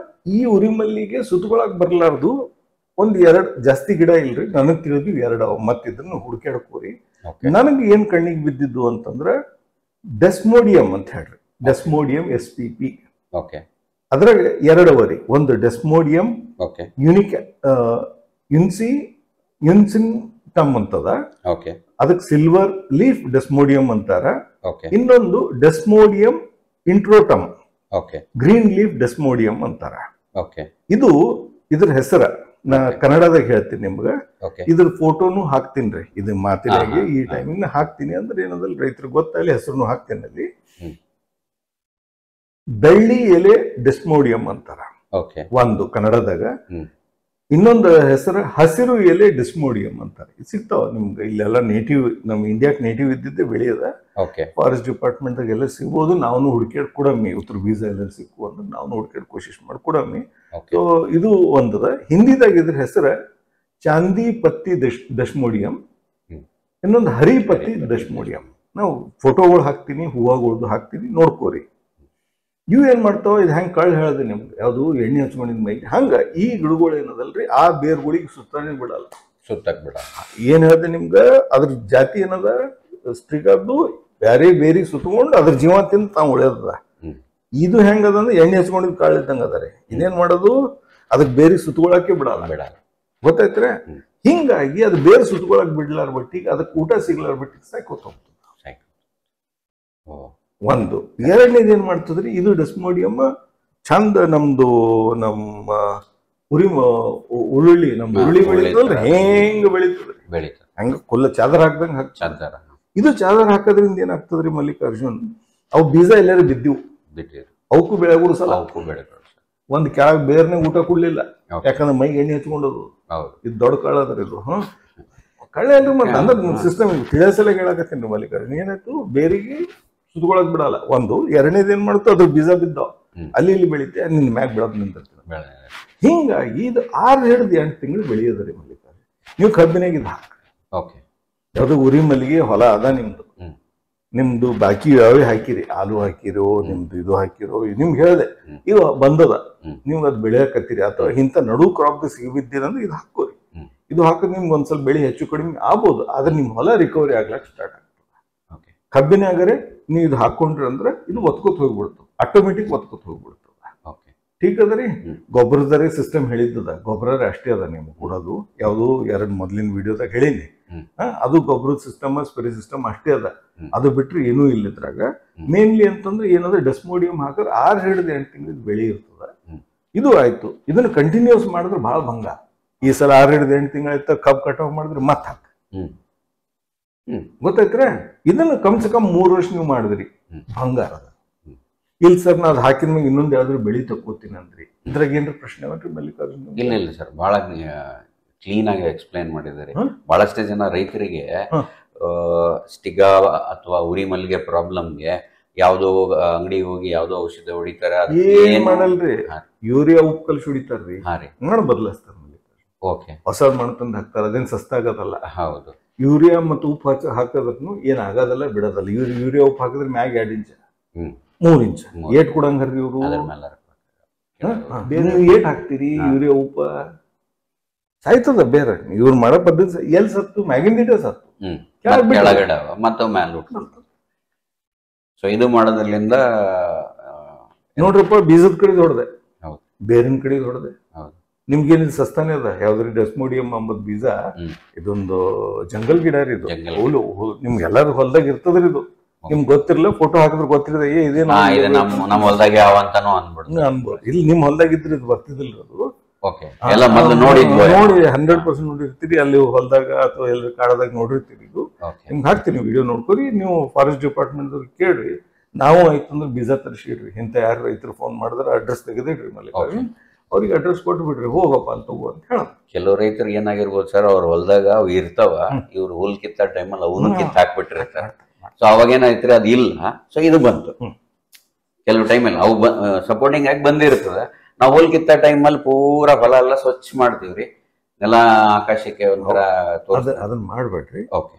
[SPEAKER 2] ಈ ಉರಿ ಮಲ್ಲಿಗೆ ಸುತ್ಕೊಳಕ್ ಬರ್ಲಾರ್ದು 1-2 ಜಾಸ್ತಿ ಗಿಡ ಇಲ್ರಿ, ನನಗ್ ತಿಳಿದು 2 ಅವ. ಮತ್ತಿದ್ರನ್ನ ಹುಡುಕಾಡಕೋರಿ. ನನಗೆ ಏನ್ ಕಣ್ಣಿಗೆ ಬಿದ್ದಿದ್ದು ಅಂತಂದ್ರೆ ಡೆಸ್ಮೋಡಿಯಂ ಅಂತ ಹೇಳ್ರಿ, ಡೆಸ್ಮೋಡಿಯಂ SPP. ಅದ್ರಾಗ 2 ಅವರಿ. ಒಂದು ಡೆಸ್ಮೋಡಿಯಂ ಯುನ್ಸಿಟಮ್ ಅಂತದ, ಅದಕ್ಕೆ ಸಿಲ್ವರ್ ಲೀಫ್ ಡೆಸ್ಮೋಡಿಯಂ ಅಂತಾರ. ಇನ್ನೊಂದು ಡೆಸ್ಮೋಡಿಯಂ ಇಂಟ್ರೋಟಮ್, ಗ್ರೀನ್ ಲೀಫ್ ಡೆಸ್ಮೋಡಿಯಂ ಅಂತಾರ. ಇದು ಇದ್ರ ಹೆಸರ. ನಾ ಕನ್ನಡದಾಗ ಹೇಳ್ತೀನಿ ನಿಮ್ಗೆ.
[SPEAKER 3] ಓಕೆ
[SPEAKER 2] ಇದ್ರ ಫೋಟೋನು ಹಾಕ್ತೀನಿ ರೀ, ಇದು ಮಾತಿನಾಗೆ ಈ ಟೈಮಿಂಗ್ ಹಾಕ್ತೀನಿ. ಅಂದ್ರೆ ಏನಂದ್ರೆ ರೈತರಿಗೆ ಗೊತ್ತಾಗಲಿ ಹೆಸರು ಹಾಕ್ತೀನಿ ಅಲ್ಲಿ. ಬೆಳ್ಳಿ ಎಲೆ ಡೆಸ್ಮೋಡಿಯಂ ಅಂತಾರ
[SPEAKER 3] ಓಕೆ
[SPEAKER 2] ಒಂದು ಕನ್ನಡದಾಗ. ಇನ್ನೊಂದು ಹೆಸರು ಹಸಿರು ಎಲೆ ಡೆಸ್ಮೋಡಿಯಂ ಅಂತಾರೆ. ಇದು ಸಿಗ್ತಾವ ನಿಮ್ಗೆ ಇಲ್ಲೆಲ್ಲ ನೇಟಿವ್, ನಮ್ಮ ಇಂಡಿಯಾಕ್ ನೇಟಿವ್ ಇದ್ದಿದ್ದೆ ಬೆಳೆಯದ.
[SPEAKER 3] ಓಕೆ
[SPEAKER 2] ಫಾರೆಸ್ಟ್ ಡಿಪಾರ್ಟ್ಮೆಂಟ್ದಾಗ ಎಲ್ಲ ಸಿಗ್ಬೋದು. ನಾವು ಹುಡುಕಾಡ್ ಕೊಡಮ್ಮಿ, ಉತ್ತರ ಬೀಜ ಎಲ್ಲ ಸಿಕ್ಕು ಅಂದ್ರೆ ನಾವು ಹುಡುಕಾಡ್ ಕೋಶಿಶ್ ಮಾಡಿ ಕೊಡಮ್ಮಿ. ಸೊ ಇದು ಒಂದದ. ಹಿಂದಿದಾಗ ಇದ್ರ ಹೆಸರು ಚಾಂದಿ ಪತ್ತಿ ಡೆಸ್ಮೋಡಿಯಂ, ಇನ್ನೊಂದು ಹರಿಪತ್ತಿ ಡೆಸ್ಮೋಡಿಯಂ. ನಾವು ಫೋಟೋಗಳು ಹಾಕ್ತೀನಿ, ಹೂವುಗಳ್ದು ಹಾಕ್ತೀನಿ, ನೋಡ್ಕೋರಿ. ಇವು ಏನ್ ಮಾಡ್ತಾವ, ಇದು ಹೆಂಗೆ ಕಳ್ಳ ಹೇಳ್ದೆ ನಿಮ್ಗೆ, ಯಾವುದು ಎಣ್ಣೆ ಹಚ್ಕೊಂಡಿದ್ ಮೈಗೆ ಹಂಗ ಈ ಗಿಡಗಳು ಏನದಲ್ರಿ ಆ ಬೇರ್ಗಳಿಗೆ ಸುತ್ತಾನೆ ಬಿಡಲ್ಲ,
[SPEAKER 3] ಸುತ್ತಕ್ ಬಿಡ.
[SPEAKER 2] ಏನ್ ಹೇಳ್ದೆ ನಿಮ್ಗ, ಅದ್ರ ಜಾತಿ ಏನದ ಸ್ತ್ರೀಗದ್ದು ಬ್ಯಾರೆ ಬೇರೆ ಸುತ್ತಕೊಂಡು ಅದ್ರ ಜೀವ ತಿಂದು ತಾವು ಉಳಿಯದ. ಇದು ಹೆಂಗದಂದ್ರೆ ಎಣ್ಣೆ ಹಚ್ಕೊಂಡಿದ್ ಕಾಳು ಇದ್ದಂಗ ಅದಾರೆ. ಇದೇನ್ ಮಾಡೋದು, ಅದಕ್ಕೆ ಬೇರೆ ಸುತ್ತಗೊಳಕ್ಕೆ ಬಿಡಲ್ಲ, ಗೊತ್ತಾಯ್ತ್ರೆ. ಹಿಂಗಾಗಿ ಅದು ಬೇರೆ ಸುತ್ತಗೊಳಕ್ ಬಿಡ್ಲಾರ ಬಟ್ಟಿಗೆ ಅದಕ್ಕೆ ಊಟ ಸಿಗ್ಲಾರ ಬಟ್ಟಿಗೆ ಸಾಕೋತ ಹೋಗ್ತದೆ. ಒಂದು. ಎರಡನೇದು ಏನ್ ಮಾಡ್ತದ್ರಿ, ಇದು ಡೆಸ್ಮೋಡಿಯಂ ಚಂದ ನಮ್ದು ನಮ್ಮ ಉರುಳಿ ನಮ್ಮ ಉರುಳಿ ಬೆಳೀತದಲ್ರಿ ಹೆಂಗ ಬೆಳೀತದ್ರಿ, ಹಂಗ ಕೊಲ್ಲ ಚಾದರ್ ಹಾಕ್ದಂಗ ಹಾಕ್ತಾರ. ಇದು ಚಾದರ್ ಹಾಕೋದ್ರಿಂದ ಏನಾಗ್ತದ್ರಿ ಮಲ್ಲಿಕಾರ್ಜುನ್, ಅವು ಬೀಜ ಎಲ್ಲಾರು ಬಿದ್ದಿವು, ಅವಕ್ಕೂ ಬೆಳೆ ಗುಡಿಸಲ್ಲ. ಒಂದ್ ಕೆಳಗ್ ಬೇರ್ನೆ ಊಟ ಕೊಡ್ಲಿಲ್ಲ, ಯಾಕಂದ್ರೆ ಮೈಗೆ ಎಣ್ಣೆ ಹಚ್ಕೊಂಡದು. ಇದು ದೊಡ್ಡ ಕಾಳು ಅದ್ರಿ ಇದು. ಕಳ್ಳೆ ಅಲ್ರಿ ಮತ್ತೆ ಅಂದ್ರೆ ಸಿಸ್ಟಮ್ ತಿಳಿಸಲ ಹೇಳಕತ್ತೀನಿ ಮಲ್ಲಿಕಾರ್ಜುನ್. ಏನಾಯ್ತು, ಬೇರಿಗೆ ಸುತ್ಕೊಳಕ್ ಬಿಡಲ್ಲ. ಒಂದು. ಎರಡನೇದು ಏನ್ ಮಾಡ್ತು, ಅದ್ರ ಬೀಜ ಬಿದ್ದಾವ, ಅಲ್ಲಿ ಇಲ್ಲಿ ಬೆಳಿತೆ, ನಿನ್ನ ಮ್ಯಾಗ ಬೆಳದ್ ನಿಂತಿರ್ತದೆ. ಹಿಂಗಾಗಿ ಇದು 6 ಹಿಡಿದು 8 ತಿಂಗಳು ಬೆಳೆಯೋದ್ರಿ ಮಲ್ಲಿಕಾರ್ಜುನ್. ನೀವು ಕಬ್ಬಿನಾಗ ಇದು ಹಾಕಿ, ಯಾವ್ದು ಉರಿ ಮಲ್ಲಿಗೆ ಹೊಲ ಅದ ನಿಮ್ದು, ನಿಮ್ದು ಬಾಕಿ ಯಾವೇ ಹಾಕಿರಿ, ಆಲೂ ಹಾಕಿರೋ, ನಿಮ್ದು ಇದು ಹಾಕಿರೋ, ನಿಮ್ಗೆ ಹೇಳಿದೆ ಇವ ಬಂದದ, ನೀವು ಅದು ಬೆಳೆಯಕತ್ತೀರಿ ಅಥವಾ ಇಂಥ ನಡು ಕ್ರಾಪ್ ಸಿಗಬಿದ್ದೀರಂದ್ರೆ ಇದು ಹಾಕೋರಿ. ಇದು ಹಾಕಿದ್ರೆ ನಿಮ್ಗೆ ಒಂದ್ಸಲ ಬೆಳೆ ಹೆಚ್ಚು ಕಡಿಮೆ ಆಗ್ಬೋದು, ಆದ್ರೆ ನಿಮ್ ಹೊಲ ರಿಕವರಿ ಆಗ್ಲಕ್ಕೆ ಸ್ಟಾರ್ಟ್ ಆಗ್ತದೆ. ಕಬ್ಬಿನಾಗರೆ ನೀವು ಇದು ಹಾಕೊಂಡ್ರಿ ಅಂದ್ರೆ ಇದು ಒತ್ಕೋತ್ ಹೋಗ್ಬಿಡ್ತು, ಆಟೋಮೆಟಿಕ್ ಒತ್ಕೋತ್ ಹೋಗ್ಬಿಡ್ತದ. ಠೀಕ್ ಅದ ರೀ. ಗೊಬ್ಬರದಾರೆ ಸಿಸ್ಟಮ್ ಹೇಳಿದ್ದದ, ಗೊಬ್ಬರ ಅಷ್ಟೇ ಅದ ನಿಮ್ಗೆ ಕೊಡೋದು. ಯಾವುದು ಎರಡು ಮೊದ್ಲಿನ ವಿಡಿಯೋದಾಗ ಹೇಳಿನಿ, ಅದು ಗೊಬ್ಬರದ ಸಿಸ್ಟಮ್ ಸ್ಪ್ರೇ ಸಿಸ್ಟಮ್ ಅಷ್ಟೇ ಅದ. ಅದು ಬಿಟ್ರೆ ಏನೂ ಇಲ್ಲ ಇದ್ರಾಗ. ಮೇನ್ಲಿ ಅಂತಂದ್ರೆ ಏನಂದ್ರೆ ಡೆಸ್ಮೋಡಿಯಂ ಹಾಕಿದ್ರೆ 6 ಹಿಡಿದು 8 ತಿಂಗಳಿಗೆ ಬೆಳೆ ಇರ್ತದ. ಇದು ಆಯ್ತು. ಇದನ್ನ ಕಂಟಿನ್ಯೂಸ್ ಮಾಡಿದ್ರೆ ಬಹಳ ಭಂಗ. ಈ ಸಲ 6 ಹಿಡಿದು 8 ತಿಂಗಳಾಯ್ತ ಕಬ್ಬು ಕಟಾವ್ ಮಾಡಿದ್ರೆ ಮತ್ ಹಾಕ, ಗೊತ್ತಾಯ್ತ್ರೆ. ಇದನ್ನ ಕಮ್ ಸೆ ಕಮ್ 3 ವರ್ಷ ನೀವು ಮಾಡಿದ್ರಿ, ಬಂಗಾರ. ಇಲ್ಲ ಸರ್ ನಾ ಅದು ಹಾಕಿದ ಮೇಲೆ ಇನ್ನೊಂದು ಯಾವ್ದಾದ್ರು ಬೆಳಿ ತಕ್ಕೋತೀನಿ ಅಂದ್ರಿ, ಇದ್ರಾಗ ಏನ್ರ ಪ್ರಶ್ನೆ ಅವನ್ರಿ ಮಲ್ಲಿಕಾರ್ಜುನ್?
[SPEAKER 3] ಇಲ್ಲ ಇಲ್ಲ ಸರ್, ಬಹಳ ಕ್ಲೀನ್ ಆಗಿ ಎಕ್ಸ್ಪ್ಲೈನ್ ಮಾಡಿದ್ದಾರೆ. ಬಹಳಷ್ಟು ಜನ ರೈತರಿಗೆ ಸ್ಟಿಗಾ ಅಥವಾ ಉರಿ ಮಲ್ಲಿಗೆ ಪ್ರಾಬ್ಲಮ್ಗೆ ಯಾವ್ದೋ ಅಂಗಡಿಗೆ ಹೋಗಿ ಯಾವ್ದೋ ಔಷಧ ಹೊಡಿತಾರೆ,
[SPEAKER 2] ಏನ್ ಮಾಡಲ್ರಿ, ಯೂರಿಯಾ ಉಪ್ಪು ಕಲ್ಸಿ ಹೊಡಿತಾರ್ರಿ, ಮಾಡಿ ಬದಲಾಯಿಸ್ತಾರ.
[SPEAKER 3] ಓಕೆ,
[SPEAKER 2] ಹೊಸದ್ ಮಾಡ್ತಂದ್ ಹಾಕ್ತಾರ, ಅದೇನ್ ಸಸ್ತ ಆಗೋದಲ್ಲ.
[SPEAKER 3] ಹೌದು,
[SPEAKER 2] ಯೂರಿಯಾ ಮತ್ತು ಉಪ್ಪು ಹಾಕೋದ್ರೂ ಏನ್ ಆಗೋದಲ್ಲ, ಬಿಡೋದಲ್ಲ. ಯೂರಿಯಾ ಉಪ್ಪು ಹಾಕಿದ್ರೆ ಮ್ಯಾಗ 2 ಇಂಚ್ 3 ಇಂಚ್ ಏಟ್ ಕೊಡಂಗಾರ್ರಿ ಇವ್ರು. ನೀವು ಏಟ್ ಹಾಕ್ತೀರಿ ಯೂರಿಯಾ ಉಪ್ಪ, ಸಾಯ್ತದ ಬೇರೆ. ಇವ್ರು ಮಾಡೋ ಪದ್ಧತಿ ಎಲ್ಲಿ ಸತ್ತು, ಮ್ಯಾಗಿಂದ ಸತ್ತು
[SPEAKER 3] ಕೆಳಗಡೆ ಮತ್ತೆ ಮ್ಯಾಲ. ಸೊ ಇದು ಮಾಡೋದ್ರಿಂದ
[SPEAKER 2] ನೋಡ್ರಪ್ಪ, ಬೀಜದ ಕಡೆ ಹೊಡೆದೆ, ಬೇರಿನ ಕಡೆ ಹೊಡೆದೆ. ನಿಮ್ಗೇನಿದ್ ಸಸ್ತಾನೆ ಅದ, ಯಾವ್ದ್ರಿ ಡೆಸ್ಮೋಡಿಯಂ ಅಂಬದ್ ಬೀಜ. ಇದೊಂದು ಜಂಗಲ್ ಗಿಡ ರೀ ಇದು. ನಿಮ್ಗೆ ಎಲ್ಲಾರು ಹೊಲ್ದಾಗ ಇರ್ತದ್ರಿ ಇದು. ನಿಮ್ಗೆ ಗೊತ್ತಿರಲ್ಲ, ಫೋಟೋ ಹಾಕಿದ್ರೆ ಗೊತ್ತಿರದ ಇದೇನು
[SPEAKER 3] ನಮ್ಮ ಹೊಲ್ದಾಗ ಯಾವ ಅಂತಾನು
[SPEAKER 2] ಅನ್ಬೋದು. ಇಲ್ಲಿ ನಿಮ್ ಹೊಲ್ದಾಗ ಇದ್ರೆ ಇದು ಬರ್ತಿದಿಲ್ಲ ಅದು.
[SPEAKER 3] ನೋಡಿ
[SPEAKER 2] 100% ನೋಡಿರ್ತೀರಿ ಅಲ್ಲಿ ಹೊಲ್ದಾಗ ಅಥವಾ ಎಲ್ಲ ಕಾಡದಾಗ ನೋಡಿರ್ತೀರಿ. ಇದು ನಿಮ್ಗೆ ಹಾಕ್ತೀನಿ, ವಿಡಿಯೋ ನೋಡ್ಕೊರಿ. ನೀವು ಫಾರೆಸ್ಟ್ ಡಿಪಾರ್ಟ್ಮೆಂಟ್ ಕೇಳ್ರಿ, ನಾವು ಆಯ್ತಂದ್ರೆ ಬೀಜ ತರಿಸಿಡ್ರಿ. ಇಂಥ ಯಾರು ರೈತರು ಫೋನ್ ಮಾಡಿದ್ರೆ ಅಡ್ರೆಸ್ ತೆಗೆದಿಡ್ರಿ, ಮಲ್ಲಿಕಾರ್ಜುನ್ ಅವ್ರಿಗೆ ಅಡ್ರೆಸ್ ಕೊಟ್ಟು ಬಿಡ್ರಿ, ಹೋಗಪ್ಪ ಅಂತ ತಗೋ ಅಂತ ಹೇಳ.
[SPEAKER 3] ಕೆಲವು ರೈತರು ಏನಾಗಿರ್ಬೋದು ಸರ್, ಅವ್ರ ಹೊಲ್ದಾಗ ಅವು ಇರ್ತಾವ, ಇವ್ರು ಹುಲ್ ಕಿತ್ತ ಟೈಮಲ್ಲಿ ಅವನು ಕಿತ್ತ ಹಾಕ್ಬಿಟ್ಟಿರ್ತಾರೆ. ಸೊ ಅವಾಗ ಏನಾಯ್ತ್ರಿ, ಅದು ಇಲ್ಲ. ಸೊ ಇದು ಬಂತು ಕೆಲವು ಟೈಮಲ್ಲಿ, ಅವು ಸಪೋರ್ಟಿಂಗ್ ಆಗಿ ಬಂದಿರ್ತದೆ. ನಾವು ಹುಲ್ ಕಿತ್ತ ಟೈಮಲ್ಲಿ ಪೂರಾ ಹೊಲ ಎಲ್ಲ ಸ್ವಚ್ಛ ಮಾಡ್ತೀವ್ರಿ, ನೆಲ ಆಕಾಶಕ್ಕೆ ಒಂಥರ
[SPEAKER 2] ಅದನ್ನ ಮಾಡ್ಬೇಡ್ರಿ.
[SPEAKER 3] ಓಕೆ,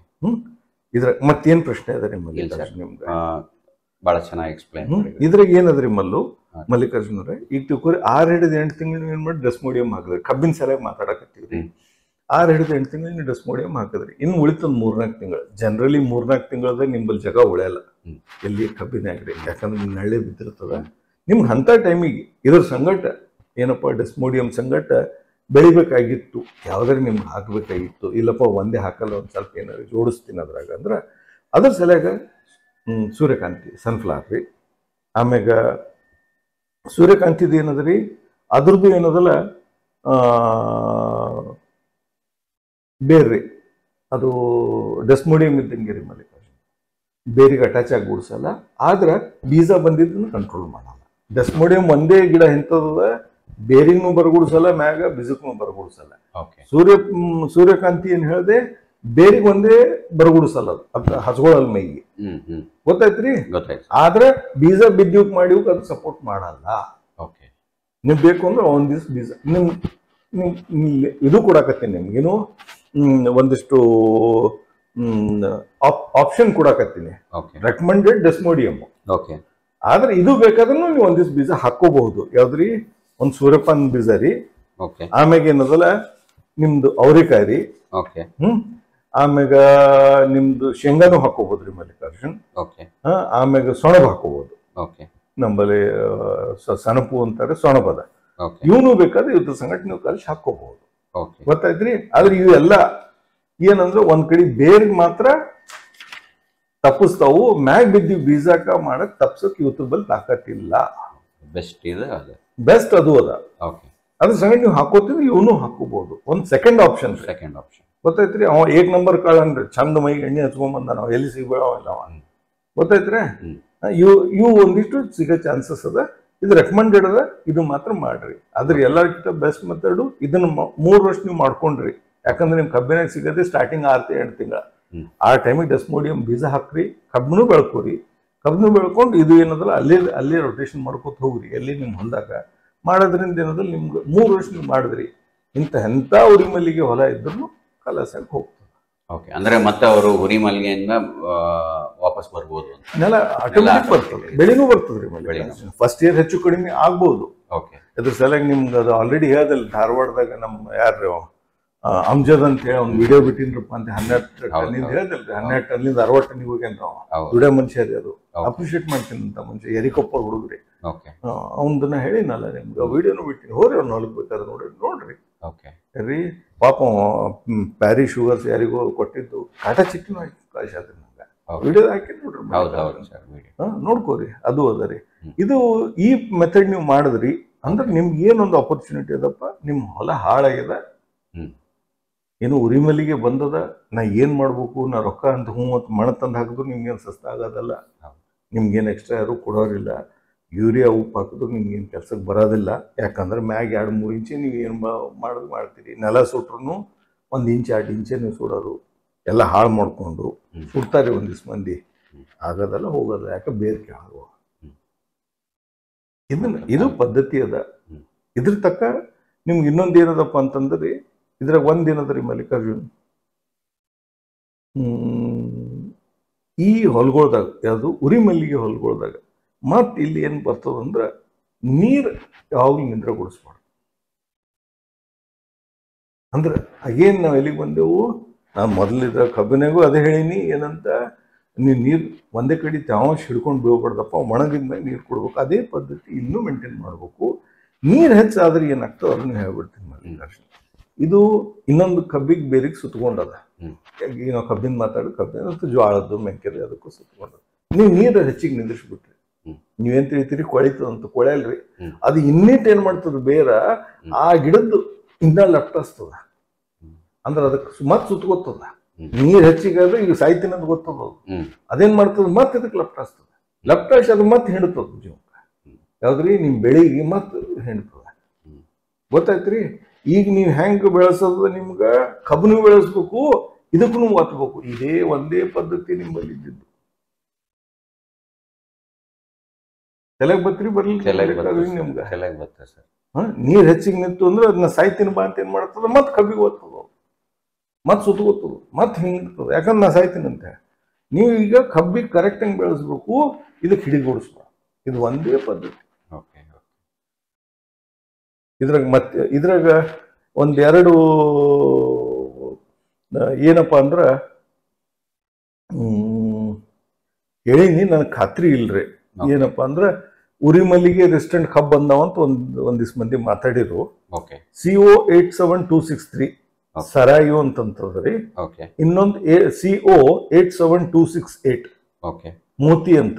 [SPEAKER 2] ಇದ್ರ ಮತ್ತೇನ್ ಪ್ರಶ್ನೆ ಅದ ನಿಮ್ಗೆ? ನಿಮ್ಗೆ
[SPEAKER 3] ಬಹಳ ಚೆನ್ನಾಗಿ ಎಕ್ಸ್ಪ್ಲೈನ್.
[SPEAKER 2] ಇದ್ರಾಗ ಏನದ್ರಿ ಮಲ್ಲು ಮಲ್ಲಿಕಾರ್ಜುನ್ ಅವ್ರೆ, ಈಗ ತಿಳ್ಕೊರಿ 6 ಹಿಡಿದು 8 ತಿಂಗಳು ಏನ್ ಮಾಡಿ ಡೆಸ್ಮೋಡಿಯಂ ಹಾಕಿದ್ರಿ. ಕಬ್ಬಿನ ಸರಿಯಾಗಿ ಮಾತಾಡಕತ್ತೀವ್ರಿ. 6 ಹಿಡಿದು 8 ತಿಂಗಳು ನೀವು ಡೆಸ್ಮೋಡಿಯಂ ಹಾಕಿದ್ರಿ. ಇನ್ನು ಉಳಿತಂದ್ 3-4 ತಿಂಗಳು. ಜನರಲಿ 3-4 ತಿಂಗಳದಾಗ ನಿಂಬಲ್ಲಿ ಜಾಗ ಉಳಿಯಲ್ಲ ಎಲ್ಲಿ ಕಬ್ಬಿನಾಗ್ರಿ, ಯಾಕಂದ್ರೆ ನಿಮ್ ನಳ್ಳಿ ಬಿದ್ದಿರ್ತದ. ನಿಮ್ಗೆ ಅಂತ ಟೈಮಿಗೆ ಇದ್ರ ಸಂಗಟ ಏನಪ್ಪಾ ಡೆಸ್ಮೋಡಿಯಂ ಸಂಗಟ ಬೆಳಿಬೇಕಾಗಿತ್ತು, ಯಾವ್ದಾರು ನಿಮ್ಗೆ ಹಾಕ್ಬೇಕಾಗಿತ್ತು. ಇಲ್ಲಪ್ಪ ಒಂದೇ ಹಾಕಲ್ಲ, ಒಂದ್ ಸ್ವಲ್ಪ ಏನಾದ್ರು ಜೋಡಿಸ್ತೀನಿ ಅದ್ರಾಗ ಅಂದ್ರೆ ಅದ್ರ ಸಲುವಾಗ ಸೂರ್ಯಕಾಂತಿ ಸನ್ಫ್ಲವರ್ ರೀ. ಆಮ್ಯಾಗ ಸೂರ್ಯಕಾಂತಿದು ಏನದ್ರಿ, ಅದ್ರದ್ದು ಏನದಲ್ಲ ಬೇರ್ರಿ ಅದು ಡೆಸ್ಮೋಡಿಯಂ ಇದ್ದಂಗೆ ರೀ ಮಲ್ಲಿಕಾರ್ಜುನ್, ಬೇರಿಗೆ ಅಟ್ಯಾಚ್ ಆಗಿ ಗುಡಿಸಲ್ಲ, ಆದ್ರೆ ಬೀಜ ಬಂದಿದ್ದನ್ನು ಕಂಟ್ರೋಲ್ ಮಾಡಲ್ಲ. ಡೆಸ್ಮೋಡಿಯಂ ಒಂದೇ ಗಿಡ ಎಂಥದ ಬೇರಿಗೂ ಬರಗುಡಿಸಲ್ಲ, ಮ್ಯಾಗ ಬೀಜಕ್ಕೂ ಬರಗುಡಿಸಲ್ಲ. ಸೂರ್ಯಕಾಂತಿ ಏನ್ ಹೇಳಿದೆ, ಬೇರಿಗೆ ಒಂದೇ ಬರಗುಡಿಸಲ್ಲ, ಅದು ಹಚ್ಕೊಳ್ಳಲ್ಲ ಮೈಗೆ. ಗೊತ್ತಾಯ್ತ್ರಿ? ಆದ್ರೆ ಬೀಜ ಬಿದ್ಯುಕ್ ಮಾಡಿ ಅದು ಸಪೋರ್ಟ್ ಮಾಡಲ್ಲ. ನಿಮ್ಗೆ ಬೇಕು ಅಂದ್ರೆ ಒಂದ್ ದಿವ್ಸ ಬೀಜ ನಿಮ್ ಇದು ಕೊಡಾಕತ್ತೀನಿ ನಿಮ್ಗೇನು ಒಂದಿಷ್ಟು ಆಪ್ಷನ್ ಕೊಡಾಕತ್ತೀನಿ. ರೆಕಮೆಂಡೆಡ್ ಡೆಸ್ಮೋಡಿಯಂ. ಆದ್ರೆ ಇದು ಬೇಕಾದ್ರೂ ನೀವು ಒಂದ್ ದಿವ್ಸ ಬೀಜ ಹಾಕೋಬಹುದು. ಯಾವ್ದ್ರಿ? ಒಂದ್ ಸೂರ್ಯಪಾನ ಬೀಜ ರೀ, ಆಮ್ಯಾಗ ಏನದಲ್ಲ ನಿಮ್ದು ಅವ್ರಿಕಾಯಿ ರೀ, ಆಮ್ಯಾಗ ನಿಮ್ದು ಶೇಂಗಾನು ಹಾಕೋಬಹುದ್ರಿ ಮಲ್ಲಿಕಾರ್ಜುನ್. ಆಮ್ಯಾಗ ಸೊಣಬ ಹಾಕೋಬಹುದು. ನಮ್ಮಲ್ಲಿ ಸಣಪು ಅಂತಾರೆ, ಸೊಣಬದ. ಇವನು ಬೇಕಾದ್ರೆ ಇದ್ರ ಸಂಗಟ ನೀವು ಕಲಿಸಿ ಹಾಕೋಬಹುದು. ಗೊತ್ತಾಯ್ತ್ರಿ? ಆದ್ರೆ ಇವೆಲ್ಲ ಏನಂದ್ರೆ ಒಂದ್ ಕಡೆ ಬೇರ್ಗ್ ಮಾತ್ರ ತಪ್ಪಿಸ್ತಾವು, ಮ್ಯಾಗ್ ಬಿದ್ದಿ ಬೀಜಾಕ ಮಾಡಕ್ ತಪ್ಸಕ್ ಇವತ್ತು ಬಲ್ ತಾಕತ್ತಿಲ್ಲ. ಬೆಸ್ಟ್ ಅದು ಅದ. ಅದ್ರ ಸಂಗಟ ನೀವು ಹಾಕೋತಿದ್ರೆ ಇವನು ಹಾಕೋಬಹುದು. ಒಂದ್ ಸೆಕೆಂಡ್ ಆಪ್ಷನ್. ಗೊತ್ತಾಯ್ತ್ರಿ? ಅವ 1 ನಂಬರ್ ಕಾಳನ್ರಿ, ಚಂದ ಮೈಗೆ ಎಣ್ಣೆ ಹಚ್ಕೊಂಡ್ ನಾವು ಎಲ್ಲಿ ಸಿಗ್ಬೇಡ. ಗೊತ್ತಾಯ್ತ್ರಿ? ಇವು ಒಂದಿಷ್ಟು ಸಿಗೋ ಚಾನ್ಸಸ್ ಅದ. ಇದು ರೆಕಮೆಂಡೆಡ್ ಅದ, ಇದು ಮಾತ್ರ ಮಾಡ್ರಿ. ಅದ್ರ ಎಲ್ಲರಿಗಿಂತ ಬೆಸ್ಟ್ ಮೆಥಡ್ ಇದನ್ನ 3 ವರ್ಷ ನೀವು ಮಾಡ್ಕೊಂಡ್ರಿ. ಯಾಕಂದ್ರೆ ನಿಮ್ ಕಬ್ಬಿನಾಗ ಸಿಗದೆ ಸ್ಟಾರ್ಟಿಂಗ್ 6-8 ತಿಂಗಳ. ಆ ಟೈಮಿಗೆ ಡೆಸ್ಮೋಡಿಯಂ ಬೀಜ ಹಾಕ್ರಿ, ಕಬ್ಬನು ಬೆಳ್ಕೋರಿ. ಕಬ್ಬನು ಬೆಳ್ಕೊಂಡು ಇದು ಏನದಲ್ಲ ಅಲ್ಲೇ ರೊಟೇಷನ್ ಮಾಡ್ಕೊತ ಹೋಗ್ರಿ ಎಲ್ಲಿ ನಿಮ್ ಹೊಲದಾಗ. ಮಾಡೋದ್ರಿಂದ ಏನದಲ್ಲ ನಿಮ್ಗೆ 3 ವರ್ಷ ನೀವು ಮಾಡಿದ್ರಿ, ಎಂತ ಉರಿಮಲ್ಲಿಗೆ ಹೊಲ ಇದ್ರು ಕಲಸಕ್ಕೆ ಹೋಗ್ತದೆ.
[SPEAKER 3] ಅಂದ್ರೆ ಮತ್ತೆ ಅವರು ಉರಿಮಲ್ಲಿಗೆಯಿಂದ ವಾಪಸ್ ಬರ್ಬೋದು,
[SPEAKER 2] ನೆಲ ಆಟೋಮೆಟಿಕ್ ಬರ್ತದೆ, ಬೆಳೆನೂ ಬರ್ತದ್ರಿ. ಫಸ್ಟ್ ಇಯರ್ ಹೆಚ್ಚು ಕಡಿಮೆ ಆಗ್ಬಹುದು. ಅದ್ರ ಸಲುವಾಗಿ ನಿಮ್ಗೆ ಅದು ಆಲ್ರೆಡಿ ಹೇಳ್ದಲ್ಲ, ಧಾರವಾಡದಾಗ ನಮ್ಮ ಯಾರು ಅಮ್ಜದ್ ಅಂತ ಹೇಳಿ ಒಂದು ವಿಡಿಯೋ ಬಿಟ್ಟಿನ್ರಪ್ಪ ಅಂತ 12 ಟನ್ನಿಂದ ಹೇಳ್ದಲ್ರಿ. 12 ಟನ್ನಿಂದ 60 ಟನ್ನಿಗೆ ಹೋಗ್ಯಾನ್ರಿ ಅವ. ವಿಡಿಯೋ ಮನುಷ್ಯ ರೀ ಅದು. ಅಪ್ರಿಶಿಯೇಟ್ ಮಾಡ್ತೀನಿ ಅಂತ ಮನುಷ್ಯ, ಎರಿಕೊಪ್ಪ ಹುಡುಗ್ರಿ. ಅವನದನ್ನ ಹೇಳಿನಲ್ಲ ನಿಮ್ಗೆ, ವಿಡಿಯೋನು ಬಿಟ್ಟಿನಿ. ಹೋರಿ ಅವ್ನ ಹೊಲಕ್ ಬೇಕಾದ್ರೆ ನೋಡ್ರಿ. ರೀ ಪಾಪ ಪ್ಯಾರಿ ಶುಗರ್ಸ್ ಯಾರಿಗೋ ಕೊಟ್ಟಿದ್ದು ಕಾಟಾ ಚಿಟ್ಟಿನೂ ಹಾಕಿ ಕಳ್ಸಾದ್ರಿ ನಂಗೆ. ವಿಡಿಯೋ ಹಾಕಿ ನೋಡ್ರಿ, ನೋಡ್ಕೋರಿ. ಅದು ಅದ ರೀ. ಇದು ಈ ಮೆಥಡ್ ನೀವು ಮಾಡಿದ್ರಿ ಅಂದ್ರೆ ನಿಮ್ಗೆ ಏನೊಂದು ಆಪರ್ಚುನಿಟಿ ಅದಪ್ಪ, ನಿಮ್ ಹೊಲ ಹಾಳಾಗ್ಯದ, ಏನು ಉರಿಮಲ್ಲಿಗೆ ಬಂದದ, ನಾ ಏನ್ ಮಾಡ್ಬೇಕು, ನಾ ರೊಕ್ಕ ಅಂತ ಅಂತ ಮಣ ತಂದು ಹಾಕಿದ್ರು ನಿಮ್ಗೇನು ಸಸ್ತ ಆಗೋದಲ್ಲ. ನಿಮ್ಗೇನು ಎಕ್ಸ್ಟ್ರಾ ಯಾರು ಕೊಡೋರಿಲ್ಲ. ಯೂರಿಯಾ ಉಪ್ಪು ಹಾಕಿದ್ರು ನಿಮ್ಗೇನು ಕೆಲ್ಸಕ್ಕೆ ಬರೋದಿಲ್ಲ. ಯಾಕಂದ್ರೆ ಮ್ಯಾಗ 2-3 ಇಂಚೆ ನೀವು ಏನು ಮಾಡೋದು ಮಾಡ್ತೀರಿ. ನೆಲ ಸುಟ್ರು 1 ಇಂಚ್ 2 ಇಂಚೆ ನೀವು ಸುಡೋರು, ಎಲ್ಲ ಹಾಳು ಮಾಡ್ಕೊಂಡು ಸುಡ್ತಾರೆ ಒಂದಿವ್ಸ ಮಂದಿ. ಆಗೋದಲ್ಲ, ಹೋಗೋದ, ಯಾಕೆ ಬೇರೆ ಕೇಳುವ. ಇದು ಪದ್ಧತಿ ಅದ. ಇದ್ರ ತಕ್ಕ ನಿಮ್ಗೆ ಇನ್ನೊಂದು ಏನದಪ್ಪ ಅಂತಂದ್ರಿ, ಇದ್ರಾಗ ಒಂದೇನದ್ರಿ ಮಲ್ಲಿಕಾರ್ಜುನ್, ಈ ಹೊಲ್ಗೊಳ್ದಾಗ ಯಾವುದು ಉರಿಮಲ್ಲಿಗೆ ಹೊಲ್ಗೊಳ್ದಾಗ ಮತ್ತೆ ಇಲ್ಲಿ ಏನ್ ಬರ್ತದಂದ್ರ ನೀರ್ ಯಾವಾಗ್ಲೂ ನಿಂದ್ರಗೊಳಿಸ್ಬಾರ್ದು. ಅಂದ್ರೆ ಅಗೇನ್ ನಾವ್ ಎಲ್ಲಿಗೆ ಬಂದೆವು, ನಾನು ಮೊದಲಿದ್ದ ಕಬ್ಬಿನಾಗೂ ಅದೇ ಹೇಳಿನಿ, ಏನಂತ ನೀವು ನೀರು ಒಂದೇ ಕಡೆ ತೇವಾಂಶ ಹಿಡ್ಕೊಂಡು ಬೀಳ್ಬಾರ್ದಪ್ಪ, ಒಣಗಿದ್ಮೇಲೆ ನೀರು ಕೊಡ್ಬೇಕು. ಅದೇ ಪದ್ಧತಿ ಇನ್ನೂ ಮೇಂಟೈನ್ ಮಾಡ್ಬೇಕು. ನೀರು ಹೆಚ್ಚಾದ್ರೆ ಏನಾಗ್ತದೆ ಅದನ್ನ ಹೇಳ್ಬಿಡ್ತೀನಿ ಮಲ್ಲಿಕಾರ್ಜುನ್. ಇದು ಇನ್ನೊಂದು ಕಬ್ಬಿಗೆ ಬೇರಿಗೆ ಸುತ್ತಕೊಂಡದ. ಈಗ ನಾವು ಕಬ್ಬಿನ ಮಾತಾಡೋ ಕಬ್ಬಿನ ಜ್ವಾಳದ್ದು ಮೆಕ್ಕೆರೆ ಅದಕ್ಕೂ ಸುತ್ತಕೊಂಡದ. ನೀವು ನೀರು ಹೆಚ್ಚಿಗೆ ನಿಂದಿಸ್ಬಿಟ್ರಿ, ನೀವೇನ್ ತಿಳಿತೀರಿ ಕೊಳಿತದಂತ, ಕೊಳೆಯಲ್ರಿ. ಅದು ಇನ್ನಿಟ್ ಏನ್ ಮಾಡ್ತದ, ಬೇರ ಆ ಗಿಡದ್ದು ಇನ್ನ ಲಪ್ಟಿಸ್ತದ. ಅಂದ್ರೆ ಅದಕ್ಕೆ ಮತ್ ಸುತ್ತಗೊತ್ತದ. ನೀರ್ ಹೆಚ್ಚಿಗಾದ್ರೆ ಈಗ ಸಾಯ್ತೀನಿ ಅಂತ ಗೊತ್ತದ. ಅದೇನ್ ಮಾಡ್ತದ, ಮತ್ತೆ ಇದಕ್ಕೆ ಲಪ್ಟಾಸ್ತದ. ಲಪ್ಟಾಸಿ ಅದು ಮತ್ತೆ ಹಿಡ್ತದ ಜೀವಕ್ಕೆ. ಯಾವ್ದ್ರಿ, ನಿಮ್ ಬೆಳಿಗ್ಗೆ ಮತ್ತೆ ಹಿಡ್ತದ. ಗೊತ್ತಾಯ್ತ್ರಿ? ಈಗ ನೀವ್ ಹೆಂಗ್ ಬೆಳೆಸೋದು, ನಿಮ್ಗ ಕಬ್ಬನು ಬೆಳೆಸ್ಬೇಕು, ಇದಕ್ಕೂ ಒತ್ತಬೇಕು. ಇದೇ ಒಂದೇ ಪದ್ಧತಿ ನಿಮ್ಮಲ್ಲಿ ಇದ್ದಿದ್ದು. ತಲೆಗ್ ಬತ್ರಿ ಬರ್ಲಿ ನಿಮ್ಗ. ನೀರ್ ಹೆಚ್ಚಿಗೆ ನಿಂತು ಅಂದ್ರೆ ಅದನ್ನ ಸಾಯ್ತೀನಿ ಬಾ ಅಂತ ಏನ್ ಮಾಡ್ತದ, ಮತ್ ಕಬ್ಬಿಗೆ ಓದ್ತದ, ಮತ್ ಸುತ್ತಗೊತ್ತದ, ಮತ್ ಹಿಂಗಿರ್ತದ. ಯಾಕಂದ್ರೆ ನಾ ಸಾಯ್ತೀನಿ ಅಂತ. ನೀವು ಈಗ ಕಬ್ಬಿಗೆ ಕರೆಕ್ಟ್ ಆಗಿ ಬೆಳೆಸ್ಬೇಕು, ಇದಕ್ಕೆ ಹಿಡಿಗೂಡಿಸ್ಬೇಕು. ಇದು ಒಂದೇ ಪದ್ಧತಿ. ಇದ್ರಾಗ ಒಂದೆರಡು ಏನಪ್ಪಾ ಅಂದ್ರ ಹೇಳಿನಿ, ನನಗೆ ಖಾತ್ರಿ ಇಲ್ರಿ. ಏನಪ್ಪಾ ಅಂದ್ರ ಉರಿಮಲ್ಲಿಗೆ ರೆಸಿಸ್ಟೆಂಟ್ ಕಬ್ಬು ಬಂದಾವಂತ ಒಂದಿಸ್ ಮಂದಿ ಮಾತಾಡಿರು. CO 87263 ಸರಾಯು ಅಂತಂತದ್ರಿ. ಇನ್ನೊಂದು CO 87268 ಮೋತಿ ಅಂತ.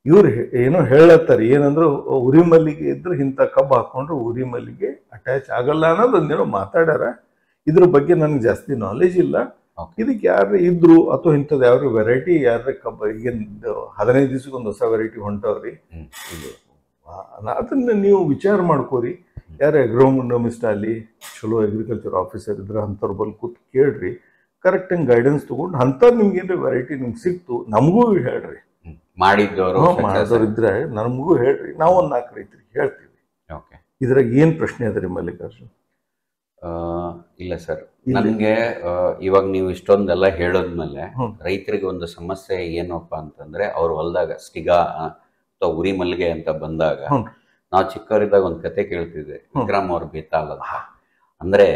[SPEAKER 2] ಇವ್ರು ಏನೋ ಹೇಳತ್ತಾರ, ಏನಂದ್ರೆ ಉರಿಮಲ್ಲಿಗೆ ಇದ್ರೆ ಇಂಥ ಕಬ್ಬು ಹಾಕೊಂಡ್ರೆ ಉರಿಮಲ್ಲಿಗೆ ಅಟ್ಯಾಚ್ ಆಗಲ್ಲ ಅನ್ನೋದು ಒಂದೇನೋ ಮಾತಾಡ್ಯಾರ. ಇದ್ರ ಬಗ್ಗೆ ನನಗೆ ಜಾಸ್ತಿ ನಾಲೆಜ್ ಇಲ್ಲ. ಇದಕ್ಕೆ ಯಾರು ಇದ್ರು ಅಥವಾ ಇಂಥದ್ದು ಯಾವ್ದು ವೆರೈಟಿ ಯಾರ ಕಬ್ಬ ಈಗ 15 ದಿವ್ಸಕ್ಕೆ ಒಂದು ಹೊಸ ವೆರೈಟಿ ಹೊಂಟವ್ರಿ, ಅದನ್ನ ನೀವು ವಿಚಾರ ಮಾಡ್ಕೋರಿ. ಯಾರು ಅಗ್ರೋನಮಿಸ್ಟ್ ಅಲ್ಲಿ ಚಲೋ ಅಗ್ರಿಕಲ್ಚರ್ ಆಫೀಸರ್ ಇದ್ರೆ ಅಂಥವ್ರ ಬಲ್ ಕೂತ್ ಕೇಳ್ರಿ, ಕರೆಕ್ಟ್ ಗೈಡೆನ್ಸ್ ತಗೊಂಡು ಅಂಥದ್ದು ನಿಮ್ಗೆ ಏನ್ರಿ ವೆರೈಟಿ ನಿಮ್ಗೆ ಸಿಕ್ತು ನಮಗೂ ಹೇಳ್ರಿ. ಮಾಡಿದವ್ರು ಇದ್ರೆ ನಮಗೂ ಹೇಳ್ರಿ, ನಾವು ಒಂದು 4 ರೈತರಿಗೆ ಹೇಳ್ತೀವಿ. ಇದ್ರಾಗ ಏನ್ ಪ್ರಶ್ನೆ ಅದ್ರಿ ಮಲ್ಲಿಕಾರ್ಜುನ್?
[SPEAKER 3] ಇಲ್ಲ ಸರ್, ನನ್ಗೆ ಇವಾಗ ನೀವು ಇಷ್ಟೊಂದೆಲ್ಲ ಹೇಳೋದ್ಮೇಲೆ ರೈತರಿಗೆ ಒಂದು ಸಮಸ್ಯೆ ಏನಪ್ಪ ಅಂತಂದ್ರೆ, ಅವ್ರ ಹೊಲದಾಗ ಸ್ಟಿಗಾ ಅಥವಾ ಉರಿ ಮಲ್ಲಿಗೆ ಅಂತ ಬಂದಾಗ ನಾವು ಚಿಕ್ಕವರಿದ್ದಾಗ ಒಂದು ಕತೆ ಕೇಳ್ತಿದ್ದೆ, ವಿಕ್ರಮ್ ಅವ್ರ ಬೇತಾಳ ಅಂತ. ಅಂದ್ರೆ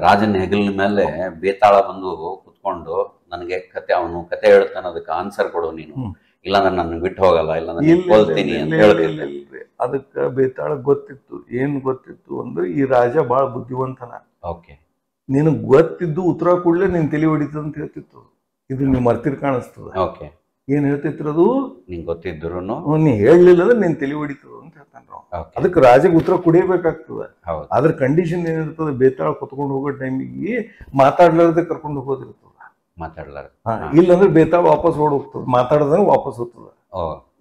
[SPEAKER 3] ರಾಜನ ಹೆಗಲಿನ ಮೇಲೆ ಬೇತಾಳ ಬಂದು ಕುತ್ಕೊಂಡು ನನಗೆ ಅವನು ಕತೆ ಹೇಳ್ತಾನೆ, ಅದಕ್ಕೆ ಆನ್ಸರ್ ಕೊಡು ನೀನು, ಇಲ್ಲ ನನ್ನ ಬಿಟ್ಟು ಹೋಗಲ್ಲ, ಇಲ್ಲ ನಾನು ಕೊಲ್ತೀನಿ ಅಂತ ಹೇಳ್ತಿದ್ದೆ.
[SPEAKER 2] ಅದಕ್ಕೆ ಬೇತಾಳ ಗೊತ್ತಿತ್ತು. ಏನ್ ಗೊತ್ತಿತ್ತು ಅಂದ್ರೆ, ಈ ರಾಜ ಬಹಳ ಬುದ್ಧಿವಂತನ, ನಿನಗ್ ಗೊತ್ತಿದ್ದು ಉತ್ತರ ಕೂಡಲೇ ನೀನ್ ತಲೆ ಹೊಡಿತದ ಅಂತ ಹೇಳ್ತಿತ್ತು. ಇದು ನೀವು ಮರ್ತಿರ್ ಕಾಣಿಸ್ತದ. ಏನ್ ಹೇಳ್ತಿತ್ರದು,
[SPEAKER 3] ನಿಂಗೆ ಗೊತ್ತಿದ್ರು
[SPEAKER 2] ನೀ ಹೇಳಲಿಲ್ಲ ಅಂದ್ರೆ ನೀನ್ ತಲೆ ಹೊಡಿತದ ಅಂತ ಹೇಳ್ತಾನ. ಅದಕ್ಕೆ ರಾಜಗೆ ಉತ್ತರ ಕುಡಿಯಬೇಕಾಗ್ತದ. ಅದ್ರ ಕಂಡೀಷನ್ ಏನಿರ್ತದ, ಬೇತಾಳ ಕುತ್ಕೊಂಡು ಹೋಗೋ ಟೈಮಿಗೆ ಮಾತಾಡ್ಲಾರ್ದೆ ಕರ್ಕೊಂಡು ಹೋಗೋದಿರ್ತದ. ಇಲ್ಲಂದ್ರೆ ಬೇತಾಳ ವಾಪಸ್ ಓಡ್ ಹೋಗ್ತದ, ಮಾತಾಡದಂಗ ವಾಪಸ್ ಹೋಗ್ತದ.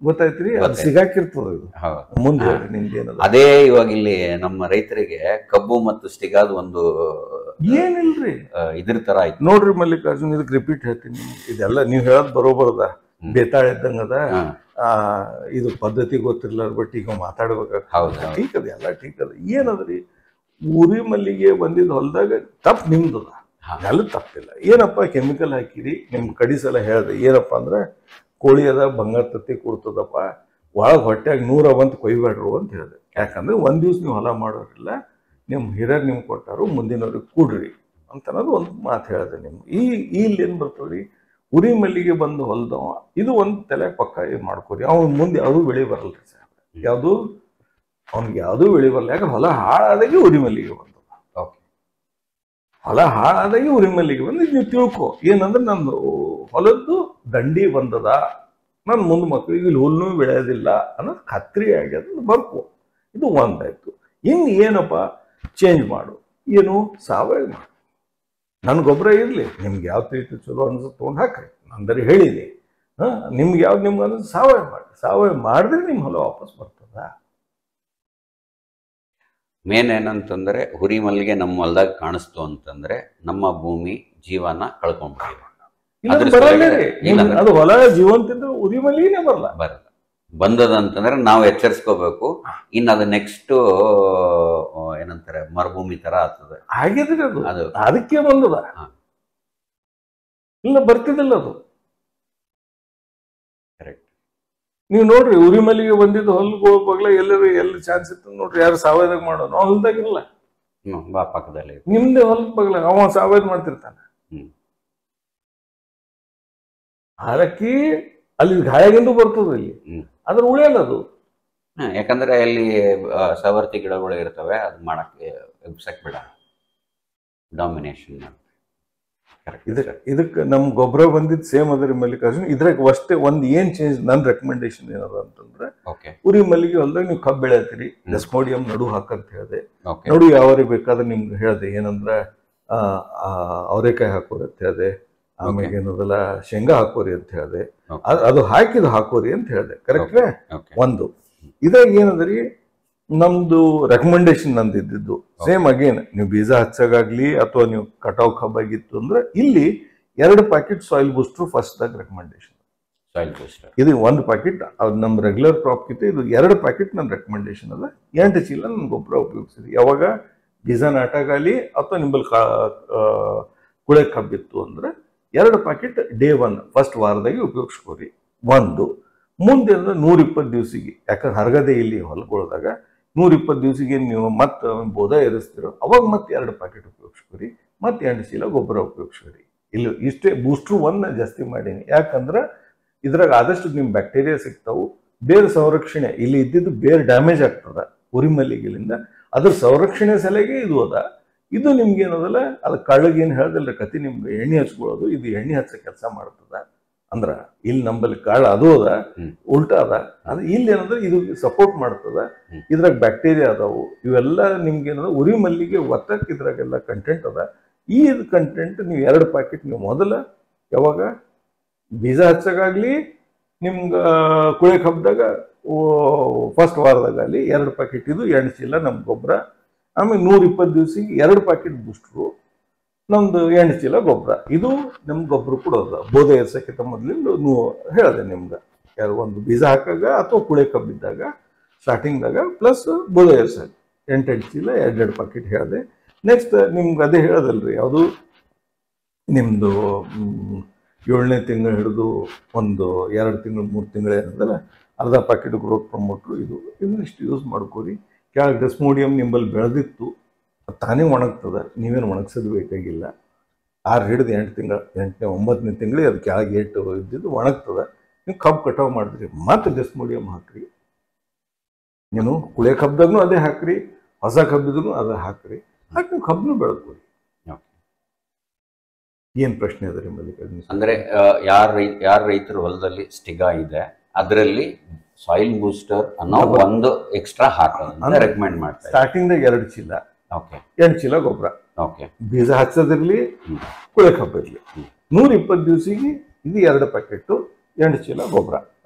[SPEAKER 2] ಗೊತ್ತಾಯ್ತ್ರಿ, ಅದು ಸಿಗಾಕಿರ್ತದ. ಮುಂದೆ ನಿಮ್ದೇನದ
[SPEAKER 3] ಅದೇ ಇವಾಗ ಇಲ್ಲಿ ನಮ್ಮ ರೈತರಿಗೆ ಕಬ್ಬು ಮತ್ತು ಸ್ಟಿಗಾದ ಒಂದು
[SPEAKER 2] ಏನಿಲ್ರಿ
[SPEAKER 3] ಇದ್ರ ತರ ಆಯ್ತು
[SPEAKER 2] ನೋಡ್ರಿ ಮಲ್ಲಿಕಾರ್ಜುನ್. ಇದಕ್ಕೆ ರಿಪೀಟ್ ಹೇಳ್ತೀನಿ, ಇದೆಲ್ಲ ನೀವ್ ಹೇಳೋದ್ ಬರೋಬರದ. ಬೇತಾಳ ಇದ್ದಂಗದ, ಇದು ಪದ್ಧತಿ ಗೊತ್ತಿರ್ಲಾರ ಬಟ್ ಈಗ ಮಾತಾಡ್ಬೇಕಾಗ್ತದ. ಟೀಕ್ ಅದ, ಎಲ್ಲ ಟೀಕ್ ಅದ. ಏನದ್ರಿ, ಉರಿ ಮಲ್ಲಿಗೆ ಬಂದಿದ್ ಹೊಲದಾಗ ತಪ್ಪು ನಿಮ್ದದ, ಎಲ್ಲ ತಪ್ಪಿಲ್ಲ. ಏನಪ್ಪ ಕೆಮಿಕಲ್ ಹಾಕಿರಿ, ನಿಮ್ ಕಡಿ ಸಲ ಹೇಳ್ದೆ ಏನಪ್ಪಾ ಅಂದ್ರೆ, ಕೋಳಿ ಅದ ಬಂಗಾರ ತತ್ತಿ ಕೊಡ್ತದಪ್ಪ, ಒಳಗೆ ಹೊಟ್ಟೆಯಾಗ 100 ಬಂತ ಕೊಯ್ಬೇಡ್ರು ಅಂತ ಹೇಳಿದೆ. ಯಾಕಂದ್ರೆ ಒಂದ್ ದಿವ್ಸ ನೀವು ಹೊಲ ಮಾಡೋರಿಲ್ಲ, ನಿಮ್ ಹಿರಿಯರ್ ನಿಮ್ಗೆ ಕೊಟ್ಟಾರು, ಮುಂದಿನವ್ರಿಗೆ ಕೂಡ್ರಿ ಅಂತ ಅನ್ನೋದು ಒಂದು ಮಾತು ಹೇಳಿದೆ ನಿಮ್ಗೆ. ಇಲ್ಲಿ ಏನ್ ಬರ್ತವ್ರಿ, ಉರಿ ಮಲ್ಲಿಗೆ ಬಂದು ಹೊಲ್ದವ, ಇದು ಒಂದು ತಲೆ ಪಕ್ಕ ಇದು ಮಾಡ್ಕೊರಿ. ಅವ್ನ ಮುಂದೆ ಯಾವ್ದು ಬೆಳೆ ಬರಲ್ರಿ ಸರ್, ಯಾವುದು ಅವ್ನಿಗೆ ಯಾವ್ದು ಬೆಳೆ ಬರಲ್ಲ. ಯಾಕಂದ್ರೆ ಹೊಲ ಹಾಳಾದಾಗೆ ಉರಿ ಮಲ್ಲಿಗೆ ಬಂದದ. ಹೊಲ ಹಾಳಾದಾಗೆ ಉರಿ ಮಲ್ಲಿಗೆ ಬಂದು ನೀವು ತಿಳ್ಕೊ. ಏನಂದ್ರೆ ನಂದು ಹೊಲದ್ದು ದಂಡಿ ಬಂದದ, ನನ್ನ ಮುಂದೆ ಮಕ್ಕಳಿಗೆ ಇಲ್ಲಿ ಹುಲ್ಲೂ ಬೆಳೆಯೋದಿಲ್ಲ ಅನ್ನೋದು ಖಾತ್ರಿ ಆಗ್ಯದ, ಬರ್ಕೊ. ಇದು ಒಂದಾಯ್ತು. ಇನ್ನು ಏನಪ್ಪ ಚೇಂಜ್ ಮಾಡು, ಏನು ಸಾವಯವ ಮಾಡು. ನನ್ನ ಗೊಬ್ಬರ ಇರಲಿ, ನಿಮ್ಗೆ ಯಾವ ರೀತಿ ಚಲೋ ಅನ್ಸುತ್ತೆ ತೊಗೊಂಡು ಹಾಕ್ರಿ, ನಂದರೆ ಹೇಳಿದೆ. ನಿಮ್ಗೆ ಯಾವ್ದು ನಿಮ್ಗೆ ಅನ್ನೋದು ಸಾವಯವ ಮಾಡಿ. ಸಾವಯವ ಮಾಡಿದ್ರೆ ನಿಮ್ಮ ಹೊಲ ವಾಪಸ್ ಬರ್ತದ.
[SPEAKER 3] ಮೇನ್ ಏನಂತಂದ್ರೆ, ಹುರಿ ಮಲ್ಲಿಗೆ ನಮ್ಮ ಹೊಲದಾಗ ಕಾಣಿಸ್ತು ಅಂತಂದ್ರೆ ನಮ್ಮ ಭೂಮಿ ಜೀವನ ಕಳ್ಕೊಂಡ್ಬಿಟ್ಟಿದೆ.
[SPEAKER 2] ಅದು ಹೊಲ ಜೀವಂತಿದ್ರೆ ಉರಿ ಮಲ್ಲಿಗೆನೇ ಬರಲ್ಲ.
[SPEAKER 3] ಬಂದದಂತಂದ್ರೆ ನಾವು ಎಚ್ಚರಿಸ್ಕೋಬೇಕು. ಇನ್ನು ಅದು ನೆಕ್ಸ್ಟ್ ಏನಂತಾರೆ, ಮರುಭೂಮಿ ತರ ಆಗ್ತದೆ.
[SPEAKER 2] ಹಾಗಿದ್ರೆ ಅದು ಅದಕ್ಕೆ ಬಂದದ, ಇಲ್ಲ ಬರ್ತಿದಿಲ್ಲ ಅದು. ಕರೆಕ್ಟ್. ನೀವು ನೋಡ್ರಿ, ಉರಿ ಮಲ್ಲಿಗೆ ಬಂದಿದ್ದು ಹೊಲ್ಗೆ ಹೋಗ್ಬಾಗ್ಲ ಎಲ್ಲರೂ ಎಲ್ಲಿ ಚಾನ್ಸ್ ಇತ್ತು ನೋಡ್ರಿ, ಯಾರು ಸಾವಯವ ಮಾಡೋಣ, ಹೊಲ್ದಾಗಿರಲ್ಲ,
[SPEAKER 3] ಪಕ್ಕದಲ್ಲಿ
[SPEAKER 2] ನಿಮ್ದೇ ಹೊಲದ ಬಗ್ಲ ಅವ ಸಾವಯವ ಮಾಡ್ತಿರ್ತಾನೆ. ಹಾಕಿ ಅಲ್ಲಿ ಗಾಳಿಗಿಂದು ಬರ್ತದ, ಇಲ್ಲಿ ಅದ್ರ ಉಳಿಯಲ್ಲ ಅದು.
[SPEAKER 3] ಯಾಕಂದ್ರೆ ಅಲ್ಲಿ ಸವರ್ತಿ ಗಿಡಗಳು ಇರ್ತವೆ, ಅದು ಮಾಡಕ್ಕೆ ಎಬ್ಸಕ್ ಬಿಡ, ಡಾಮಿನೇಷನ್.
[SPEAKER 2] ಇದಕ್ಕೆ ನಮ್ ಗೊಬ್ಬರ ಬಂದಿದ್ದು ಸೇಮ್ ಅದರ ಮಲ್ಲಿಕಾರ್ಜುನ್. ಇದ್ರಾಗ ಅಷ್ಟೇ ಒಂದ್ ಏನ್ ಚೇಂಜ್, ನನ್ ರೆಕಮೆಂಡೇಶನ್ ಏನದ ಅಂತಂದ್ರೆ, ಉರಿ ಮಲ್ಲಿಗೆ ಹೊಲ್ದಾಗ ನೀವು ಕಬ್ಬು ಬೆಳೆಯತ್ತೀರಿ, ಡೆಸ್ಮೋಡಿಯಂ ನಡು ಹಾಕಂತ ಹೇಳಿದೆ. ನಡು ಯಾವ್ರಿಗೆ ಬೇಕಾದ್ರೆ ನಿಮ್ಗೆ ಹೇಳ್ದೆ, ಏನಂದ್ರ ಅವರೆಕಾಯಿ ಹಾಕೋರಿ ಅಂತ ಹೇಳಿದೆ, ಆಮೇಲೆ ಏನದಲ್ಲ ಶೇಂಗಾ ಹಾಕೋರಿ ಅಂತ ಹೇಳಿದೆ, ಅದು ಹಾಕಿದ್ ಹಾಕೋರಿ ಅಂತ ಹೇಳಿದೆ. ಕರೆಕ್ಟ್ರೇ? ಒಂದು ಇದ್ರಾಗ ಏನದ್ರಿ, ನಮ್ದು ರೆಕಮೆಂಡೇಶನ್ ನಂದಿದ್ದು ಸೇಮ್ ಅಗೇನ್, ನೀವು ಬೀಜ ಹಚ್ಚಾಗ್ಲಿ ಅಥವಾ ನೀವು ಕಟಾವ್ ಕಬ್ಬಾಗಿತ್ತು ಅಂದ್ರೆ, ಇಲ್ಲಿ 2 ಪ್ಯಾಕೆಟ್ ಸಾಯಿಲ್ ಬೂಸ್ಟರ್ ಫಸ್ಟ್ ದಾಗ ರೆಕಮೆಂಡೇಶನ್.
[SPEAKER 3] ಸಾಯಿಲ್ ಬೂಸ್ಟರ್
[SPEAKER 2] ಇದು 1 ಪ್ಯಾಕೆಟ್, ಅದು ನಮ್ಮ ರೆಗ್ಯುಲರ್ ಕ್ರಾಪ್ ಕಿತ್ತು. ಇದು 2 ಪ್ಯಾಕೆಟ್ ನನ್ನ ರೆಕಮೆಂಡೇಶನ್ ಅದ. 8 ಚೀಲ ನನ್ನ ಗೊಬ್ಬರ ಉಪಯೋಗಿಸಿದ್ವಿ. ಯಾವಾಗ ಬೀಜ ನಾಟಾಗಲಿ ಅಥವಾ ನಿಂಬಲ್ಲಿ ಕುಳೆ ಕಬ್ಬಿತ್ತು ಅಂದ್ರೆ 2 ಪ್ಯಾಕೆಟ್ ಡೇ 1 ಫಸ್ಟ್ ವಾರದಾಗಿ ಉಪಯೋಗಿಸ್ಕೋರಿ. ಒಂದು ಮುಂದೆ 120 ದಿವಸಿಗೆ, ಯಾಕಂದ್ರೆ ಹರಗದೆ ಇಲ್ಲಿ ಹೊಲಗೊಳ್ದಾಗ 120 ದಿವಸಿಗೆ ನೀವು ಮತ್ತೆ ಬೋಧ ಏರಿಸ್ತಿರೋ, ಅವಾಗ ಮತ್ತೆ 2 ಪ್ಯಾಕೆಟ್ ಉಪಯೋಗಿಸ್ಕೋರಿ, ಮತ್ತೆ 8 ಚೀಲ ಗೊಬ್ಬರ ಉಪಯೋಗಿಸ್ಕೋರಿ. ಇಲ್ಲಿ ಇಷ್ಟೇ ಬೂಸ್ಟ್ರು 1 ಜಾಸ್ತಿ ಮಾಡೀನಿ. ಯಾಕಂದ್ರೆ ಇದ್ರಾಗ ಆದಷ್ಟು ನಿಮ್ ಬ್ಯಾಕ್ಟೀರಿಯಾ ಸಿಗ್ತಾವು. ಬೇರೆ ಸಂರಕ್ಷಣೆ, ಇಲ್ಲಿ ಇದ್ದಿದ್ದು ಬೇರೆ ಡ್ಯಾಮೇಜ್ ಆಗ್ತದ ಉರಿ ಮಲ್ಲಿಗೆಲಿಂದ, ಅದ್ರ ಸಂರಕ್ಷಣೆ ಸಲಹೆಗೆ ಇದು ಅದ. ಇದು ನಿಮ್ಗೆ ಏನದಲ್ಲ, ಅದು ಕಳ್ಳಗೆ ಏನು ಹೇಳ್ದಲ್ರಿ ಕತಿ, ನಿಮ್ಗೆ ಎಣ್ಣೆ ಹಚ್ಕೊಳ್ಳೋದು, ಇದು ಎಣ್ಣೆ ಹಚ್ಚೋ ಕೆಲಸ ಮಾಡ್ತದ. ಅಂದ್ರ ಇಲ್ಲಿ ನಂಬಲ್ಲಿ ಕಾಳ ಅದು ಅದ, ಉಲ್ಟಾ ಅದ. ಅದು ಇಲ್ಲಿ ಏನಂದ್ರೆ ಇದು ಸಪೋರ್ಟ್ ಮಾಡ್ತದ. ಇದ್ರಾಗ ಬ್ಯಾಕ್ಟೀರಿಯಾ ಅದಾವು, ಇವೆಲ್ಲ ನಿಮ್ಗೆ ಏನದ ಉರಿ ಮಲ್ಲಿಗೆ ಒತ್ತಕ್ಕೆ ಇದ್ರಾಗೆಲ್ಲ ಕಂಟೆಂಟ್ ಅದ. ಈ ಕಂಟೆಂಟ್ ನೀವು 2 ಪ್ಯಾಕೆಟ್ ನೀವು ಮೊದಲ ಯಾವಾಗ ಬೀಜ ಹಚ್ಚಗಾಗ್ಲಿ ನಿಮ್ಗೆ ಕುಳೆ ಹಬ್ಬದಾಗ ಫಸ್ಟ್ ವಾರದಾಗಲಿ 2 ಪ್ಯಾಕೆಟ್ ಇದು 2 ಚೀಲ ನಮ್ಮ ಗೊಬ್ಬರ. ಆಮೇಲೆ 120 ದಿವಸಿಗೆ 2 ಪ್ಯಾಕೆಟ್ ಬೂಸ್ಟ್ರು, ನಮ್ದು 2 ಚೀಲ ಗೊಬ್ಬರ. ಇದು ನಮ್ ಗೊಬ್ಬರ ಕೊಡೋದು ಬೋಧ ಏರ್ಸಕ್ಕಿಂತ ಮೊದಲಿಂದ ಹೇಳಿದೆ ನಿಮ್ಗೆ. ಒಂದು ಬೀಜ ಹಾಕಾಗ ಅಥವಾ ಕುಳೆ ಕಬ್ಬಿದ್ದಾಗ ಸ್ಟಾರ್ಟಿಂಗ್ದಾಗ ಪ್ಲಸ್ ಬೋಧ ಏರ್ಸಾಗ 8 ಚೀಲ 2 ಪ್ಯಾಕೆಟ್ ಹೇಳಿದೆ. ನೆಕ್ಸ್ಟ್ ನಿಮ್ಗೆ ಅದೇ ಹೇಳೋದಲ್ರಿ, ಯಾವುದು ನಿಮ್ಮದು 7ನೇ ತಿಂಗಳು ಹಿಡಿದು ಒಂದು 2 ತಿಂಗಳು 3 ತಿಂಗಳು ಏನಂದ್ರೆ ಅರ್ಧ ಪ್ಯಾಕೆಟ್ ಗ್ರೋತ್ ಪ್ರಮೋಟ್ರು ಇದನ್ನಿಷ್ಟು ಯೂಸ್ ಮಾಡ್ಕೋರಿ. ಕೆಳಗೆ ಡೆಸ್ಮೋಡಿಯಂ ನಿಂಬಲ್ಲಿ ಬೆಳೆದಿತ್ತು, ತಾನೇ ಒಣಗ್ತದೆ, ನೀವೇನು ಒಣಗ್ಸೋದು ಬೇಕಾಗಿಲ್ಲ. 6 ಹಿಡಿದು 8 ತಿಂಗಳು 8ನೇ 9ನೇ ತಿಂಗಳಿಗೆ ಅದು ಕೆಳಗೆ ಇದ್ದಿದ್ದು ಒಣಗ್ತದೆ. ನೀವು ಕಬ್ಬು ಕಟಾವು ಮಾಡಿದ್ರಿ ಮತ್ತೆ ಡೆಸ್ಮೋಡಿಯಂ ಹಾಕ್ರಿ. ನೀನು ಕುಳೆ ಕಬ್ಬದಾಗೂ ಅದೇ ಹಾಕ್ರಿ, ಹೊಸ ಕಬ್ಬಿದ್ರು ಅದೇ ಹಾಕ್ರಿ. ಹಾಕಿ ನೀವು ಕಬ್ಬನ್ನು ಬೆಳೆದ್ಕೊಡಿ. ಏನ್ ಪ್ರಶ್ನೆ ಅದ ರೀ ಮಲ್ಲಿಕಾರ್ಜುನ?
[SPEAKER 3] ಅಂದ್ರೆ ಯಾರ ರೈತರ ಹೊಲದಲ್ಲಿ ಸ್ಟಿಗಾ ಇದೆ ಅದರಲ್ಲಿ ಸಾಯಿಲ್ ಬೂಸ್ಟರ್ ಅನ್ನೋ ಒಂದು ಎಕ್ಸ್ಟ್ರಾ ಹಾಕೋದನ್ನ ರೆಕಮೆಂಡ್ ಮಾಡ್ತಾರೆ.
[SPEAKER 2] ಸ್ಟಾರ್ಟಿಂಗ್ದಾಗ 2 ಚೀಲ,
[SPEAKER 3] ಓಕೆ,
[SPEAKER 2] 2 ಚೀಲ ಗೊಬ್ಬರ,
[SPEAKER 3] ಓಕೆ,
[SPEAKER 2] ಬೀಜ ಹಚ್ಚೋದಿರ್ಲಿ ಕುಳೆ ಕಬ್ಬಿರ್ಲಿ, 120 ದಿವಸಿಗೆ ಇದು 2 ಪ್ಯಾಕೆಟ್ 2 ಚೀಲ ಗೊಬ್ಬರ.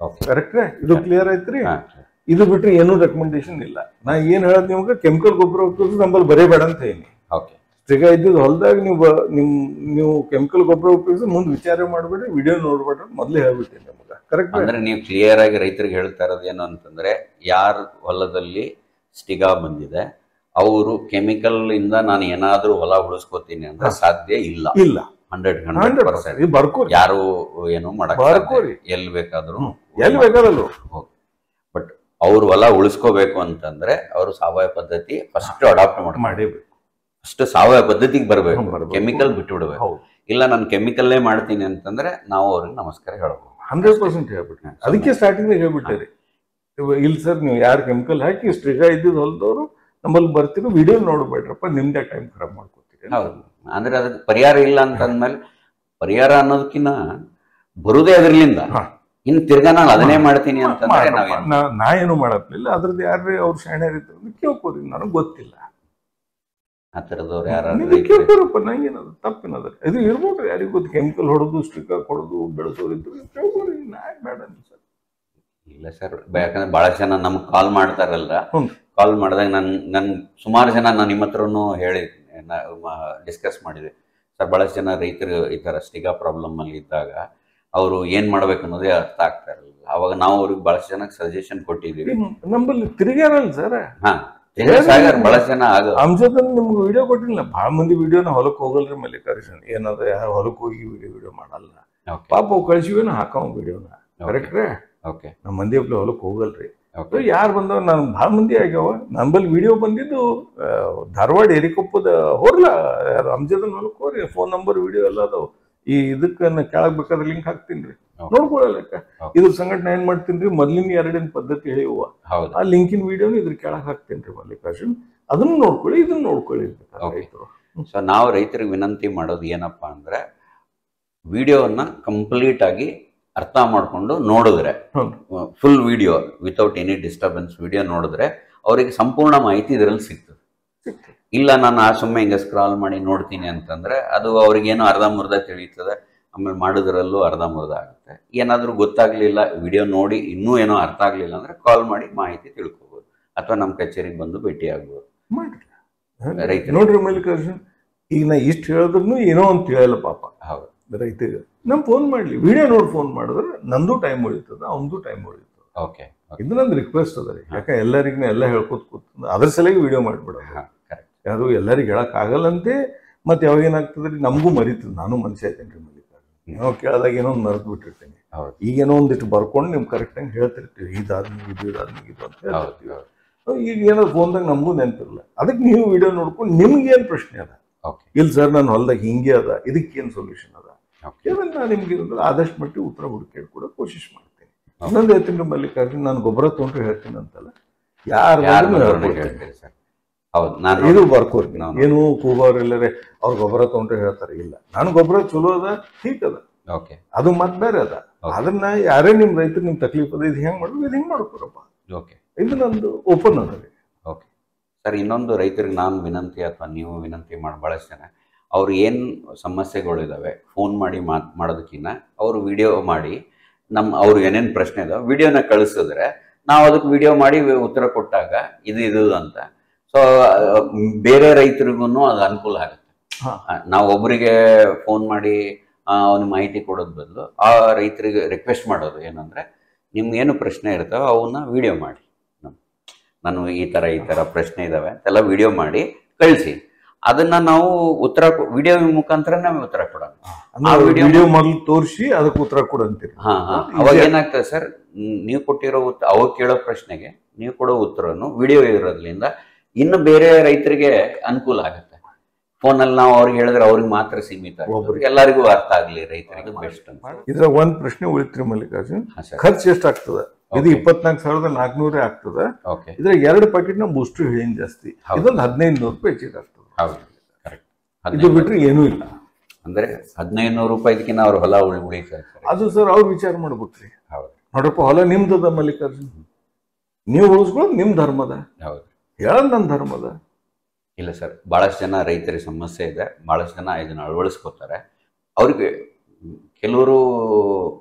[SPEAKER 2] ಕರೆಕ್ಟ್ರೇ? ಇದು ಕ್ಲಿಯರ್ ಐತ್ರಿ? ಇದು ಬಿಟ್ರೆ ಏನೂ ರೆಕಮೆಂಡೇಶನ್ ಇಲ್ಲ. ನಾ ಏನ್ ಹೇಳೋದು ನಿಮ್ಗೆ, ಕೆಮಿಕಲ್ ಗೊಬ್ಬರ ಉಪಯೋಗಿಸಿ ನಮ್ಮಲ್ಲಿ ಬರೇಬೇಡ ಅಂತ ಹೇಳಿ.
[SPEAKER 3] ಓಕೆ,
[SPEAKER 2] ಸ್ಟಿಗ ಇದ್ದಿದ್ದು ಹೊಲದಾಗ ನೀವು ಕೆಮಿಕಲ್ ಗೊಬ್ಬರ ಉಪಯೋಗಿಸಿ ಮುಂದೆ ವಿಚಾರ ಮಾಡಬೇಡ್ರಿ, ವಿಡಿಯೋ ನೋಡ್ಬೇಡ್ರಿ, ಮೊದಲೇ ಹೇಳ್ಬಿಟ್ಟೇನೆ ನಿಮ್ಗೆ. ಕರೆಕ್ಟ್?
[SPEAKER 3] ಅಂದ್ರೆ ನೀವು ಕ್ಲಿಯರ್ ಆಗಿ ರೈತರಿಗೆ ಹೇಳ್ತಾ ಇರೋದು ಏನು ಅಂತಂದ್ರೆ, ಯಾರ ಹೊಲದಲ್ಲಿ ಸ್ಟಿಗಾ ಬಂದಿದೆ ಅವರು ಕೆಮಿಕಲ್ ಇಂದ ನಾನು ಏನಾದ್ರೂ ಹೊಲ ಉಳಿಸ್ಕೋತೀನಿ ಅಂದ್ರೆ ಸಾಧ್ಯ ಇಲ್ಲ. 100%
[SPEAKER 2] ಬರ್ಕೋರಿ,
[SPEAKER 3] ಯಾರು ಏನು ಮಾಡಕ್ ಎಲ್ಲಿ ಬೇಕಾದ್ರೂ ಬಟ್ ಅವ್ರ ಹೊಲ ಉಳಿಸ್ಕೋಬೇಕು ಅಂತಂದ್ರೆ ಅವರು ಸಾವಯವ ಪದ್ಧತಿ ಫಸ್ಟ್ ಅಡಾಪ್ಟ್ ಮಾಡಬೇಕು. ಫಸ್ಟ್ ಸಾವಯವ ಪದ್ಧತಿಗೆ ಬರ್ಬೇಕು, ಕೆಮಿಕಲ್ ಬಿಟ್ಟು ಬಿಡ್ಬೇಕು. ಇಲ್ಲ ನಾನು ಕೆಮಿಕಲ್ಲೇ ಮಾಡ್ತೀನಿ ಅಂತಂದ್ರೆ ನಾವು ಅವ್ರಿಗೆ ನಮಸ್ಕಾರ ಹೇಳ್ಬೋದು.
[SPEAKER 2] 100% ಹೇಳ್ಬಿಟ್ರಿ. ಅದಕ್ಕೆ ಸ್ಟಾರ್ಟಿಂಗ್ ಹೇಳ್ಬಿಟ್ಟೇರಿ, ಇಲ್ಲ ಸರ್ ನೀವು ಯಾರು ಕೆಮಿಕಲ್ ಹಾಕಿ ಸ್ಟ್ರಿಗಾ ಇದ್ದಿದ್ದು ಹೊಲದವರು ನಮ್ಮಲ್ಲಿ ಬರ್ತೀರೋ ವಿಡಿಯೋ ನೋಡ್ಬೇಡ್ರಪ್ಪ, ನಿಮ್ದೇ ಟೈಮ್ ಖರಾಬ್ ಮಾಡ್ಕೊತೀರಿ.
[SPEAKER 3] ಹೌದು, ಅಂದ್ರೆ ಅದಕ್ಕೆ ಪರಿಹಾರ ಇಲ್ಲ ಅಂತಂದ್ಮೇಲೆ ಪರಿಹಾರ ಅನ್ನೋದಕ್ಕಿಂತ ಬರುದೇ ಅದರ್ಲಿಂದ ಇನ್ನು ತಿರ್ಗಾ ನಾನು ಅದನ್ನೇ ಮಾಡ್ತೀನಿ ಅಂತಂದ್ರೆ
[SPEAKER 2] ನಾ ಏನು ಮಾಡಪ್ಲಿಲ್ಲ. ಅದ್ರದ್ದು ಯಾರೇ ಅವ್ರು ಶಾಣ್ಯರಿದ್ರು ಕೇಳ್ಕೋರಿ, ನನಗೆ ಗೊತ್ತಿಲ್ಲ
[SPEAKER 3] ಆ ಥರದವ್ರು ಯಾರು
[SPEAKER 2] ಕೇಳ್ಕೋರಪ್ಪ, ನಂಗೇನದು ತಪ್ಪೇನದ ಇದು ಇರ್ಬೋದ್ರಿ, ಯಾರಿಗೂ ಗೊತ್ತು. ಕೆಮಿಕಲ್ ಹೊಡೆದು ಸ್ಟಿಕ್ ಹೊಡೆದು ಬೆಳೆಸೋರಿದ್ರು ಕೇಳ್ಕೋರಿ, ನಾ ಬೇಡ ಸರ್.
[SPEAKER 3] ಇಲ್ಲ ಸರ್, ಯಾಕಂದ್ರೆ ಬಹಳ ಜನ ನಮ್ಗೆ ಕಾಲ್ ಮಾಡ್ತಾರಲ್ಲ, ಕಾಲ್ ಮಾಡಿದಾಗ ನನ್ ಸುಮಾರು ಜನ ನಾನು ನಿಮ್ಮ ಹತ್ರನೂ ಹೇಳಿ ಡಿಸ್ಕಸ್ ಮಾಡಿದೆ ಸರ್. ಬಹಳಷ್ಟು ಜನ ರೈತರು ಈ ತರ ಸ್ಟಿಗಾ ಪ್ರಾಬ್ಲಮ್ ಅಲ್ಲಿ ಇದ್ದಾಗ ಅವರು ಏನ್ ಮಾಡ್ಬೇಕು ಅನ್ನೋದೇ ಅರ್ಥ ಆಗ್ತಾ ಇರಲಿಲ್ಲ. ಅವಾಗ ನಾವು ಅವ್ರಿಗೆ ಬಹಳಷ್ಟು ಜನಕ್ಕೆ ಸಜೆಷನ್ ಕೊಟ್ಟಿದ್ದೀವಿ.
[SPEAKER 2] ನಮ್ಮಲ್ಲಿ ತಿರುಗಾರಲ್ಲ ಸರ್.
[SPEAKER 3] ಬಹಳಷ್ಟು ಜನ
[SPEAKER 2] ಅಂಶದಲ್ಲಿ ನಿಮ್ಗೆ ವಿಡಿಯೋ ಕೊಟ್ಟಿಲ್ಲ. ಭಾಳ ಮಂದಿ ವಿಡಿಯೋನ ಹೊಲಕ್ಕೆ ಹೋಗಲ್ರಿ ಮಲ್ಲಿಕಾರ್ಜುನ. ಏನದ ಯಾರು ಹೊಲಕ್ಕೆ ಹೋಗಿ ವಿಡಿಯೋ ಮಾಡಲ್ಲ. ಪಾಪ ಅವು ಕಳಿಸಿವೇನು ಹಾಕೋ ವಿಡಿಯೋನ. ಕರೆಕ್ಟ್ರೇ? ನಮ್ಮ ಮಂದಿ ಒಬ್ಳು ಹೊಲಕ್ಕೆ ಹೋಗಲ್ರಿ. ಯಾರು ಬಂದವ, ನಾನು ಭಾಳ ಮಂದಿ ಆಗ್ಯಾವ. ನಮ್ಮಲ್ಲಿ ವಿಡಿಯೋ ಬಂದಿದ್ದು ಧಾರವಾಡ ಏರಿಕೊಪ್ಪದ ಹೋರ್ಲ ಅಂಜದನ್ ಹೊಲಕ್ಕೆ ಹೋಗ್ರಿ, ಫೋನ್ ನಂಬರ್ ವಿಡಿಯೋ ಎಲ್ಲ ಅದಾವ. ಈ ಇದಕ್ಕೆ ಕೆಳಗೆ ಬೇಕಾದ್ರೆ ಲಿಂಕ್ ಹಾಕ್ತೀನಿ ರೀ, ನೋಡ್ಕೊಳ್ಳಕ್ಕ. ಇದ್ರ ಸಂಘಟನೆ ಏನ್ ಮಾಡ್ತೀನಿ ರೀ, ಮೊದ್ಲಿನ 2 ಪದ್ಧತಿ ಹೇಳಿವ ಆ ಲಿಂಕಿನ ವಿಡಿಯೋನು ಇದ್ರ ಕೆಳಗೆ ಹಾಕ್ತೀನಿ ರೀ ಮಲ್ಲಿಕಾರ್ಜುನ್. ಅದನ್ನ ನೋಡ್ಕೊಳ್ಳಿ, ಇದನ್ನ ನೋಡ್ಕೊಳ್ಳಿ ರೈತರು.
[SPEAKER 3] ಸೊ ನಾವು ರೈತರಿಗೆ ವಿನಂತಿ ಮಾಡೋದು ಏನಪ್ಪಾ ಅಂದ್ರೆ, ವಿಡಿಯೋನ ಕಂಪ್ಲೀಟ್ ಆಗಿ ಅರ್ಥ ಮಾಡ್ಕೊಂಡು ನೋಡಿದ್ರೆ, full video without any disturbance video ನೋಡಿದ್ರೆ ಅವರಿಗೆ ಸಂಪೂರ್ಣ ಮಾಹಿತಿ ಇದರಲ್ಲಿ ಸಿಗ್ತದೆ. ಇಲ್ಲ ನಾನು ಸುಮ್ಮನೆ ಹಿಂಗೆ ಸ್ಕ್ರಾಲ್ ಮಾಡಿ ನೋಡ್ತೀನಿ ಅಂತಂದ್ರೆ ಅದು ಅವ್ರಿಗೇನೋ ಅರ್ಧಂಬರ್ಧ ತಿಳಿಯುತ್ತದೆ, ಆಮೇಲೆ ಮಾಡೋದ್ರಲ್ಲೂ ಅರ್ಧಂಬರ್ಧ ಆಗುತ್ತೆ. ಏನಾದರೂ ಗೊತ್ತಾಗ್ಲಿಲ್ಲ, ವಿಡಿಯೋ ನೋಡಿ ಇನ್ನೂ ಏನೋ ಅರ್ಥ ಆಗ್ಲಿಲ್ಲ ಅಂದ್ರೆ ಕಾಲ್ ಮಾಡಿ ಮಾಹಿತಿ ತಿಳ್ಕೊಬೋದು, ಅಥವಾ ನಮ್ಮ ಕಚೇರಿಗೆ ಬಂದು ಭೇಟಿ ಆಗ್ಬೋದು.
[SPEAKER 2] ರೈತ ನೋಡ್ರಿ ಮಲ್ಲಿಕಾರ್ಜುನ್, ಈಗ ನಾ ಇಷ್ಟು ಹೇಳಿದ್ರು ಏನೋ ಅಂತ ಹೇಳಲ್ಲ ಪಾಪ.
[SPEAKER 3] ಹೌದು,
[SPEAKER 2] ರೈತರಿಗೆ ನಮ್ ಫೋನ್ ಮಾಡ್ಲಿ, ವಿಡಿಯೋ ನೋಡಿ ಫೋನ್ ಮಾಡಿದ್ರೆ ನಂದು ಟೈಮ್ ಉಳಿತದ, ಅವನದು ಟೈಮ್ ಉಳಿತದ.
[SPEAKER 3] ಓಕೆ,
[SPEAKER 2] ಇದು ನಂದು ರಿಕ್ವೆಸ್ಟ್ ಅದ ರೀ. ಯಾಕೆ ಎಲ್ಲರಿಗೂ ಎಲ್ಲ ಹೇಳ್ಕೊತ ಕೂತ ಅದ್ರ ಸಲಗಿ ವಿಡಿಯೋ ಮಾಡ್ಬಿಡ. ಯಾರು ಎಲ್ಲರಿಗೆ ಹೇಳಕ್ ಆಗಲ್ಲಂತೆ. ಮತ್ತೆ ಯಾವಾಗ ಏನಾಗ್ತದ್ರಿ, ನಮಗೂ ಮರಿತದ. ನಾನು ಮನುಷ್ಯ ಐತೇನೆ ರೀ ಮಲ್ಲಿಕಾರ್ಜುನ್. ಏನೋ ಕೇಳಿದಾಗ ಏನೋ ಒಂದು ಮರೆತು ಬಿಟ್ಟಿರ್ತೇನೆ. ಈಗೇನೋ ಒಂದಿಷ್ಟು ಬರ್ಕೊಂಡು ನಿಮ್ ಕರೆಕ್ಟ್ ಆಗಿ ಹೇಳ್ತಿರ್ತೀವಿ, ಇದಾದ್ಮೇಲೆ ಇದು ಇದಾದ್ಮೇಲೆ ಅಂತ ಹೇಳ್ತಿರ್ತೀವಿ. ಈಗ ಏನಾದ್ರು ಫೋನ್ದಾಗ ನಮಗೂ ನೆನಪಿರಲ್ಲ. ಅದಕ್ಕೆ ನೀವು ವಿಡಿಯೋ ನೋಡ್ಕೊಂಡು ನಿಮ್ಗೆ ಏನ್ ಪ್ರಶ್ನೆ ಅದ, ಇಲ್ಲ ಸರ್ ನನ್ನ ಹೊಲ್ದಾಗ ಹಿಂಗೆ ಅದ, ಇದಕ್ಕೇನು ಸೊಲ್ಯೂಷನ್ ಅದ, ನಾನು ನಿಮ್ಗೆ ಆದಷ್ಟು ಮಟ್ಟಿಗೆ ಉತ್ತರ ಹುಡುಕಿ ಕೂಡ ಕೋಶಿಶ್ ಮಾಡ್ತೀನಿ. ಇನ್ನೊಂದು ಹೇಳ್ತೀನಿ ರೀ ಮಲ್ಲಿಕಾರ್ಜುನ್, ನಾನು ಗೊಬ್ಬರ ತೊಗೊಂಡ್ರೆ ಹೇಳ್ತೀನಿ ಅಂತಲ್ಲ, ಯಾರು ಇದು ಬರ್ಕೋರಿ. ಏನು ಕೂಗೋರೆಲ್ಲರೇ ಅವ್ರ ಗೊಬ್ಬರ ತೊಗೊಂಡ್ರೆ ಹೇಳ್ತಾರೆ, ಇಲ್ಲ ನಾನು ಗೊಬ್ಬರ ಚಲೋ ಅದ, ಠೀಕ್ ಅದ, ಅದು ಮತ್ ಬೇರೆ ಅದ. ಅದನ್ನ ಯಾರೇ ನಿಮ್ ರೈತರು ನಿಮ್ ತಕ್ಲೀಫ್ ಅದ, ಇದು ಹೆಂಗ್ ಮಾಡ್ಬೇಕು, ಇದು ಹಿಂಗ್ ಮಾಡ್ಕೊರಪ್ಪ. ಇದು ನಂದು ಓಪನ್ ಅದ ರೀ.
[SPEAKER 3] ಸರ್, ಇನ್ನೊಂದು ರೈತರಿಗೆ ನಾನು ವಿನಂತಿ ಅಥವಾ ನೀವು ವಿನಂತಿ ಮಾಡಿ, ಬಹಳಷ್ಟು ಜನ ಅವ್ರು ಏನು ಸಮಸ್ಯೆಗಳಿದಾವೆ ಫೋನ್ ಮಾಡಿ ಮಾಡೋದಕ್ಕಿಂತ ಅವರು ವಿಡಿಯೋ ಮಾಡಿ ಅವ್ರು ಏನೇನು ಪ್ರಶ್ನೆ ಇದಾವೆ ವಿಡಿಯೋನ ಕಳಿಸಿದ್ರೆ ನಾವು ಅದಕ್ಕೆ ವಿಡಿಯೋ ಮಾಡಿ ಉತ್ತರ ಕೊಟ್ಟಾಗ ಇದು ಅಂತ ಸೊ ಬೇರೆ ರೈತರಿಗೂ ಅದು ಅನುಕೂಲ ಆಗುತ್ತೆ. ನಾವು ಒಬ್ಬರಿಗೆ ಫೋನ್ ಮಾಡಿ ಅವ್ನ ಮಾಹಿತಿ ಕೊಡೋದ್ ಬದಲು ಆ ರೈತರಿಗೆ ರಿಕ್ವೆಸ್ಟ್ ಮಾಡೋದು ಏನಂದ್ರೆ ನಿಮ್ಗೇನು ಪ್ರಶ್ನೆ ಇರ್ತಾವೆ ಅವನ್ನ ವಿಡಿಯೋ ಮಾಡಿ, ನಾನು ಈ ತರ ಪ್ರಶ್ನೆ ಇದಾವೆ ಅಂತೆಲ್ಲ ವಿಡಿಯೋ ಮಾಡಿ ಕಳಿಸಿ, ಅದನ್ನ ನಾವು ಉತ್ತರ ವಿಡಿಯೋ ಮುಖಾಂತರ ನಾವು ಉತ್ತರ ಕೊಡೋಣ.
[SPEAKER 2] ವಿಡಿಯೋ ಮೊದಲು ತೋರಿಸಿ ಅದಕ್ಕೆ ಉತ್ತರ ಕೊಡಂತೀರಿ.
[SPEAKER 3] ಅವಾಗ ಏನಾಗ್ತದೆ ಸರ್, ನೀವು ಕೊಟ್ಟಿರೋ ಅವಾಗ ಕೇಳೋ ಪ್ರಶ್ನೆಗೆ ನೀವು ಕೊಡೋ ಉತ್ತರನು ವಿಡಿಯೋ ಇರೋದ್ರಿಂದ ಇನ್ನು ಬೇರೆ ರೈತರಿಗೆ ಅನುಕೂಲ ಆಗುತ್ತೆ. ಫೋನಲ್ಲಿ ನಾವು ಅವ್ರಿಗೆ ಹೇಳಿದ್ರೆ ಅವ್ರಿಗೆ ಮಾತ್ರ ಸೀಮಿತ, ಎಲ್ಲರಿಗೂ ಅರ್ಥ ಆಗ್ಲಿ ರೈತರಿಗೆ ಬೆಸ್ಟ್ ಅಂತ.
[SPEAKER 2] ಇದ್ರ ಒಂದ್ ಪ್ರಶ್ನೆ ಉಳಿತ್ರಿ ಮಲ್ಲಿಕಾರ್ಜುನ್, ಖರ್ಚು ಎಷ್ಟಾಗ್ತದೆ? ಇದು 24,400 ಆಗ್ತದೆ. ಇದ್ರ 2 ಪ್ಯಾಕೆಟ್ ನ ಬೂಸ್ಟರ್ ಹೇಳಿನ್ ಜಾಸ್ತಿ, ಇದೊಂದು 1,500 ರೂಪಾಯಿ ಹೆಚ್ಚಿಗೆ ಆಗ್ತದೆ. ಇದು ಬಿಟ್ರೆ ಏನೂ ಇಲ್ಲ.
[SPEAKER 3] ಅಂದ್ರೆ 1,500 ರೂಪಾಯಿದಕ್ಕಿಂತ ಅವ್ರ ಹೊಲ ಉಳಿತಾರೆ
[SPEAKER 2] ಅದು ಸರ್ ಅವ್ರು ವಿಚಾರ ಮಾಡ್ಬೇಕ್ರಿ. ನೋಡ್ರಪ್ಪ, ಹೊಲ ನಿಮ್ದದ ಮಲ್ಲಿಕಾರ್ಜುನ್, ನೀವು ಉಳಿಸ್ಕೊಳ್ಳೋದು ನಿಮ್ ಧರ್ಮದ, ಹೇಳೋದು ನನ್ನ ಧರ್ಮದ.
[SPEAKER 3] ಇಲ್ಲ ಸರ್, ಬಹಳಷ್ಟು ಜನ ರೈತರಿಗೆ ಸಮಸ್ಯೆ ಇದೆ, ಬಹಳಷ್ಟು ಜನ ಇದನ್ನ ಅಳವಡಿಸ್ಕೋತಾರೆ. ಅವ್ರಿಗೆ ಕೆಲವರು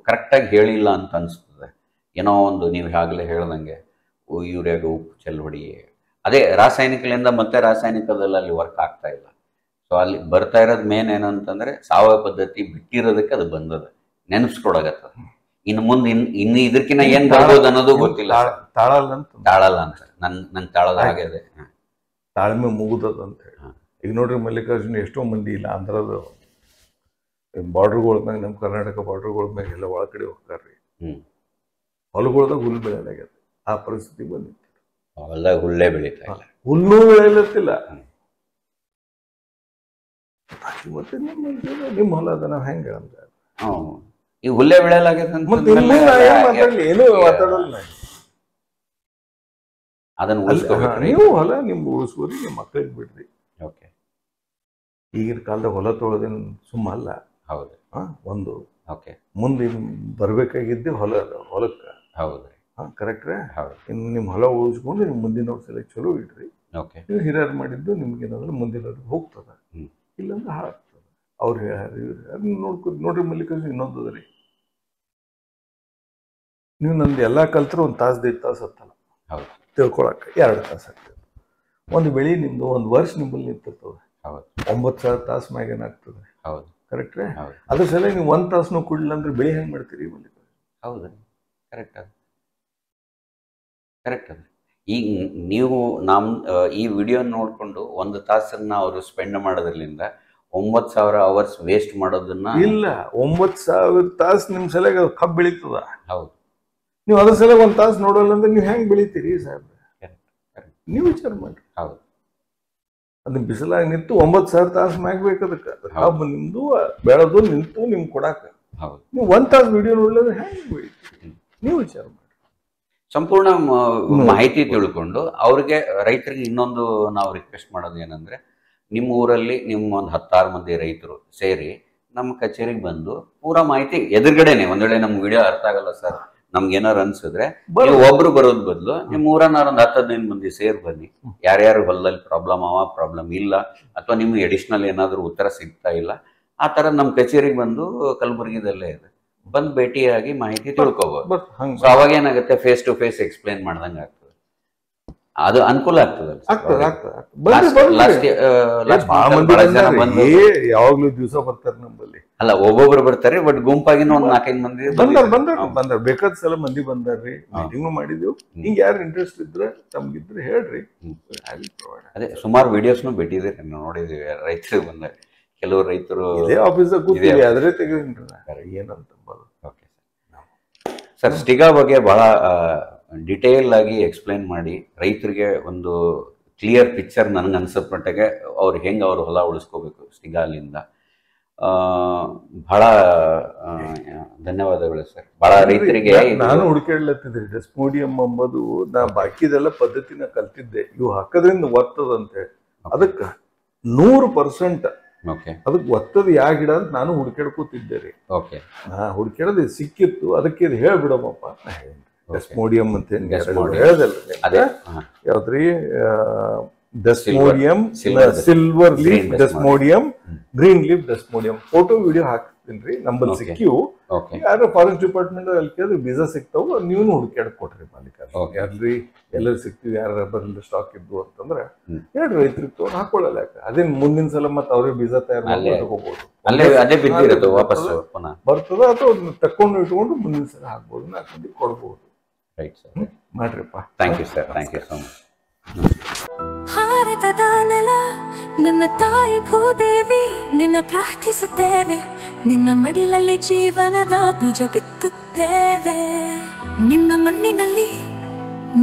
[SPEAKER 3] ಕರೆಕ್ಟಾಗಿ ಹೇಳಿಲ್ಲ ಅಂತ ಅನಿಸ್ತದೆ. ಏನೋ ಒಂದು ನೀವು ಆಗಲೇ ಹೇಳ್ದಂಗೆ ಯೂರಿಯಾಗ ಉಪ್ಪು ಚೆಲ್ಲು ಅದೇ ರಾಸಾಯನಿಕಗಳಿಂದ ಮತ್ತೆ ರಾಸಾಯನಿಕದಲ್ಲಿ ಅಲ್ಲಿ ವರ್ಕ್ ಆಗ್ತಾ ಇಲ್ಲ. ಸೊ ಅಲ್ಲಿ ಬರ್ತಾ ಇರೋದು ಮೇನ್ ಏನಂತಂದ್ರೆ ಸಾವಯವ ಪದ್ಧತಿ ಬಿಟ್ಟಿರೋದಕ್ಕೆ ಅದು ಬಂದದ, ನೆನಪಿಸ್ಕೊಡಗತ್ತದ. ಇನ್ನು ಮುಂದೆ ಇನ್ನು ಇದಕ್ಕಿಂತ ಏನ್ ಬರ್ಬೋದು ಅನ್ನೋದು ಗೊತ್ತಿಲ್ಲ. ತಾಳಲ್ಲ ಅಂತ ನಂಗೆ ತಾಳದ ಆಗಿದೆ,
[SPEAKER 2] ತಾಳ್ಮೆ ಮುಗುದದ ಅಂತ ಹೇಳಿ. ಈಗ ನೋಡ್ರಿ ಮಲ್ಲಿಕಾರ್ಜುನ್, ಎಷ್ಟೋ ಮಂದಿ ಇಲ್ಲ ಆಂಧ್ರದ ಬಾರ್ಡರ್ಗಳ ಮ್ಯಾಗ, ನಮ್ಮ ಕರ್ನಾಟಕ ಬಾರ್ಡರ್ಗಳ ಮ್ಯಾಗ ಎಲ್ಲ ಒಳ ಕಡೆ ಹೋಗ್ತಾರ್ರಿ. ಹೊಲಗೊಳ್ದಾಗ ಹುಲ್ಲು ಬೆಳೆಯಲಾಗ್ಯದ, ಆ ಪರಿಸ್ಥಿತಿ ಬಂದಿತ್ತು.
[SPEAKER 3] ಹೊಲದಾಗ ಹುಲ್ಲೇ ಬೆಳೀತಾ ಇಲ್ಲ,
[SPEAKER 2] ಹುಲ್ಲು ಬೆಳೆಯಲತ್ತಿಲ್ಲ. ಮತ್ತೆ ನಿಮ್ಮ ಹೊಲ ಅದ, ನಾವ್ ಹೆಂಗ
[SPEAKER 3] ಈ ಹುಲ್ಲೇ ಬೆಳೆಯಲಾಗ್ಯದ
[SPEAKER 2] ಏನು ಮಾತಾಡಲ್ಲ. ನೀವು ಹೊಲ ನಿಮ್ಗೆ ಉಳಿಸ್ಕೋರಿ, ನಿಮ್ಮ ಮಕ್ಕಳಿಗೆ ಬಿಡ್ರಿ. ಈಗಿನ ಕಾಲದಾಗ ಹೊಲ ತೊಳೋದೇನು ಸುಮ್ಮ ಅಲ್ಲ.
[SPEAKER 3] ಹೌದು,
[SPEAKER 2] ಒಂದು ಮುಂದೆ ಬರ್ಬೇಕಾಗಿದ್ದೆ ಹೊಲಕ್ಕ.
[SPEAKER 3] ಹೌದ್ರಿ,
[SPEAKER 2] ಕರೆಕ್ಟ್ ರೀ. ಇನ್ನು ನಿಮ್ಮ ಹೊಲ ಉಳಿಸ್ಕೊಂಡು ನಿಮ್ ಮುಂದಿನ ವರ್ಷ ಚಲೋ ಇಡ್ರಿ. ನೀವು ಹಿರಿಯರ್ ಮಾಡಿದ್ದು ನಿಮ್ಗೆ ಏನಾದ್ರು ಮುಂದಿನ ಹೋಗ್ತದ, ಇಲ್ಲಾಂದ್ರೆ ಹಾಳಾಗ್ತದ. ಅವ್ರು ನೋಡ್ರಿ ಮಲ್ಲಿಕಾರ್ಜುನ್, ಇನ್ನೊಂದು ಅದ್ರಿ, ನೀವು ನಮ್ದು ಎಲ್ಲಾ ಕಲ್ತ್ರು 1 ತಾಸು 1.5 ತಾಸು ಹತ್ತಲ್ಲ ತಿಳ್ಕೊಳಕ, 2 ತಾಸು ಆಗ್ತದೆ. ಒಂದು ಬೆಳಿ ನಿಮ್ದು 1 ವರ್ಷ ನಿಮ್ಮಲ್ಲಿ ನಿಂತಿರ್ತದೆ. 9,000 ತಾಸು ಮ್ಯಾಗ ಏನಾಗ್ತದೆ? ಕರೆಕ್ಟ್ ರೀ. ಅದ್ರ ಸಲ ನೀವು 1 ತಾಸು ಕೊಡ್ಲಿಲ್ಲ ಅಂದ್ರೆ ಬೆಳಿ ಹೆಂಗ್ ಮಾಡ್ತೀರಿ ಮಲ್ಲಿಕಾರ್ಜುನ್?
[SPEAKER 3] ಹೌದ್ರಿ, ಕರೆಕ್ಟ್ ಅದು, ಕರೆಕ್ಟ್ ಅದು. ಈಗ ನೀವು ಈ ವಿಡಿಯೋ ನೋಡ್ಕೊಂಡು 1 ತಾಸನ್ನ ಅವರು ಸ್ಪೆಂಡ್ ಮಾಡೋದ್ರಿಂದ 9,000 ಅವರ್ಸ್ ವೇಸ್ಟ್ ಮಾಡೋದನ್ನ
[SPEAKER 2] ಇಲ್ಲ, 9,000 ತಾಸು ನಿಮ್ ಸಲಗ ಕಬ್ಬು ಬೆಳೀತದ.
[SPEAKER 3] ಹೌದು,
[SPEAKER 2] ನೀವು ಅದ್ರ ಸಲ 1 ತಾಸು ನೋಡಲ್ಲ ಅಂದ್ರೆ ನೀವು ಹೆಂಗ್ ಬೆಳಿತೀರಿ ಸಾಹೇಬ್? ನೀವು ವಿಚಾರ ಮಾಡ್ರಿ.
[SPEAKER 3] ಹೌದು,
[SPEAKER 2] ಅದನ್ನ ಬಿಸಿಲಾಗಿ ನಿಂತು 9,000 ತಾಸು ಮ್ಯಾಗ ಬೇಕದಕ್ಕೆ ಕಬ್ಬು ನಿಮ್ದು ಬೆಳೆದು ನಿಂತು ನಿಮ್ಗೆ ಕೊಡಾಕ. ನೀವು 1 ತಾಸು ವಿಡಿಯೋ ನೋಡ್ಲಿದ್ರೆ ಹೆಂಗ್ ಬೆಳಿತೀರಿ? ನೀವು ವಿಚಾರ ಮಾಡಿ.
[SPEAKER 3] ಸಂಪೂರ್ಣ ಮಾಹಿತಿ ತಿಳ್ಕೊಂಡು ಅವ್ರಿಗೆ, ರೈತರಿಗೆ ಇನ್ನೊಂದು ನಾವು ರಿಕ್ವೆಸ್ಟ್ ಮಾಡೋದು ಏನಂದ್ರೆ, ನಿಮ್ಮ ಊರಲ್ಲಿ ನಿಮ್ಮ ಒಂದು 10 ಮಂದಿ ರೈತರು ಸೇರಿ ನಮ್ಮ ಕಚೇರಿಗೆ ಬಂದು ಪೂರಾ ಮಾಹಿತಿ ಎದುರುಗಡೆನೆ, ಒಂದ್ ವೇಳೆ ನಮ್ಗೆ ವಿಡಿಯೋ ಅರ್ಥ ಆಗಲ್ಲ ಸರ್, ನಮ್ಗೆ ಏನಾರು ಅನ್ಸಿದ್ರೆ ನೀವು ಒಬ್ರು ಬರೋದ್ ಬದಲು ನಿಮ್ಮ ಊರನ್ನಾರು ಒಂದು 10-15 ಮಂದಿ ಸೇರ್ ಬನ್ನಿ. ಯಾರ್ಯಾರು ಹೊಲದಲ್ಲಿ ಪ್ರಾಬ್ಲಮ್ ಇಲ್ಲ, ಅಥವಾ ನಿಮ್ಗೆ ಅಡಿಷನಲ್ ಏನಾದ್ರು ಉತ್ತರ ಸಿಗ್ತಾ ಇಲ್ಲ, ಆ ತರ ನಮ್ಮ ಕಚೇರಿಗೆ ಬಂದು, ಕಲಬುರಗಿದಲ್ಲೇ ಇದೆ, ಬಂದು ಭೇಟಿಯಾಗಿ ಮಾಹಿತಿ ತಿಳ್ಕೊಬಹುದು. ಸೊ ಅವಾಗ ಏನಾಗುತ್ತೆ, ಫೇಸ್ ಟು ಫೇಸ್ ಎಕ್ಸ್ಪ್ಲೈನ್ ಮಾಡ್ದಂಗೆ ಆಗ್ತದೆ, ಅದು ಅನುಕೂಲ ಆಗ್ತದೆ.
[SPEAKER 2] ಯಾವಾಗ್ಲೂ ದಿವಸ ಬರ್ತಾರೆ ನಮ್ಮಲ್ಲಿ.
[SPEAKER 3] ಅಲ್ಲ, ಒಬ್ಬೊಬ್ರು ಬರ್ತಾರೆ, ಬಟ್ ಗುಂಪಾಗಿನ 1-4-5 ಮಂದಿ
[SPEAKER 2] ಬಂದಾರ. ಬೇಕಾದ ಸಲ ಮಂದಿ ಬಂದಾರ್ರಿ, ಮೀಟಿಂಗ್ ಮಾಡಿದೆವು. ಹಿಂಗ ಯಾರು ಇಂಟ್ರೆಸ್ಟ್ ಇದ್ರೆ ತಮ್ಗಿದ್ರೆ ಹೇಳ್ರಿ.
[SPEAKER 3] ಅದೇ ಸುಮಾರು ವಿಡಿಯೋಸ್ನು ಬಿಟ್ಟಿದ್ದೀರಿ, ನೋಡಿದೀವಿ. ರೈತರು ಬಂದಾಗ ಕೆಲವು ರೈತರು
[SPEAKER 2] ಆಫೀಸಾಗ ಕೂತಿವಿ, ಅದ್ರೆ ತೆಗೆದ್ರಿ ಏನಂತ.
[SPEAKER 3] ಸರ್, ಸ್ಟಿಗಾ ಬಗ್ಗೆ ಬಹಳ ಡಿಟೇಲ್ ಆಗಿ ಎಕ್ಸ್ಪ್ಲೈನ್ ಮಾಡಿ ರೈತರಿಗೆ ಒಂದು ಕ್ಲಿಯರ್ ಪಿಕ್ಚರ್ ನನಗೆ ಅನ್ಸಪಟ್ಟಾಗೆ ಅವ್ರು ಹೆಂಗೆ ಅವ್ರ ಹೊಲ ಉಳಿಸ್ಕೋಬೇಕು ಸ್ಟಿಗಾಲಿಂದ. ಬಹಳ ಧನ್ಯವಾದಗಳು ಸರ್. ಬಹಳ ರೈತರಿಗೆ
[SPEAKER 2] ನಾನು ಹುಡುಕಾಡ್ಲತ್ತಿದ್ರಿ ಡೆಸ್ಮೋಡಿಯಂ ಅಂಬದು, ನಾ ಬಾಕಿದೆಲ್ಲ ಪದ್ಧತಿನ ಕಲ್ತಿದ್ದೆ. ಇವು ಹಾಕೋದ್ರಿಂದ ಒತ್ತದಂತೆ, ಅದಕ್ಕೆ 100% ಅದಕ್ಕೆ ಒತ್ತದ ಯಾವ ಗಿಡ ಅಂತ ನಾನು ಹುಡುಕಾಡ್ಕೋತಿದ್ದೆ ರೀ. ಹುಡುಕಾಡೋದು ಸಿಕ್ಕಿತ್ತು, ಅದಕ್ಕೆ ಇದು ಹೇಳ್ಬಿಡಮ್ಮಪ್ಪ. ಡೆಸ್ಮೋಡಿಯಂ ಅಂತ ಹೇಳ್ದಲ್ರಿ, ಯಾವ್ದ್ರಿ? Desmodium, silver leaf desmodium green leaf desmodium photo video ಹಾಕ್ತೀನಿ ನಮ್ಮಲ್ಲಿ ಸಿಕ್ಕಿವು. ಯಾರು ಫಾರೆಸ್ಟ್ ಡಿಪಾರ್ಟ್ಮೆಂಟ್ ಅಲ್ಲಿ ಕೇಳಿದ್ರೆ ಬೀಜ ಸಿಗ್ತಾವು, ನೀವು ಹುಡುಕಾಡ್ ಕೊಟ್ರಿ ಮಾಲೀಕ. ಯಾರ್ರಿ ಎಲ್ಲರೂ ಸಿಗ್ತೀವಿ, ಯಾರ ರಬ್ಬರ್ ಸ್ಟಾಕ್ ಇದ್ವು ಅಂತಂದ್ರೆ ಎರಡು ರೈತರಿಗೆ ತಗೊಂಡು ಹಾಕೊಳ್ಳಲ್ಲ. ಅದೇನ್ ಮುಂದಿನ ಸಲ ಮತ್ತೆ ಅವ್ರಿಗೆ ಬೀಜ ತಯಾರು ಹೋಗ್ಬೋದು, ಬರ್ತದ ಅಥವಾ ತಕೊಂಡು ಇಟ್ಕೊಂಡು ಮುಂದಿನ ಸಲ ಹಾಕ್ಬೋದು, 4 ಮಂದಿ ಕೊಡ್ಬೋದು. ಮಾಡ್ರಿಪ್ಪ.
[SPEAKER 3] Thank you sir, thank you so much.
[SPEAKER 1] ಭಾರತದ ನೆಲ ನನ್ನ ತಾಯಿ ಭೂದೇವಿ, ನಿನ್ನ ಪ್ರಾರ್ಥಿಸುತ್ತೇವೆ, ನಿನ್ನ ಮಡಿಲಲ್ಲಿ ಜೀವನದ ಬೀಜ ಬಿತ್ತುತ್ತೇವೆ. ನಿನ್ನ ಮಣ್ಣಿನಲ್ಲಿ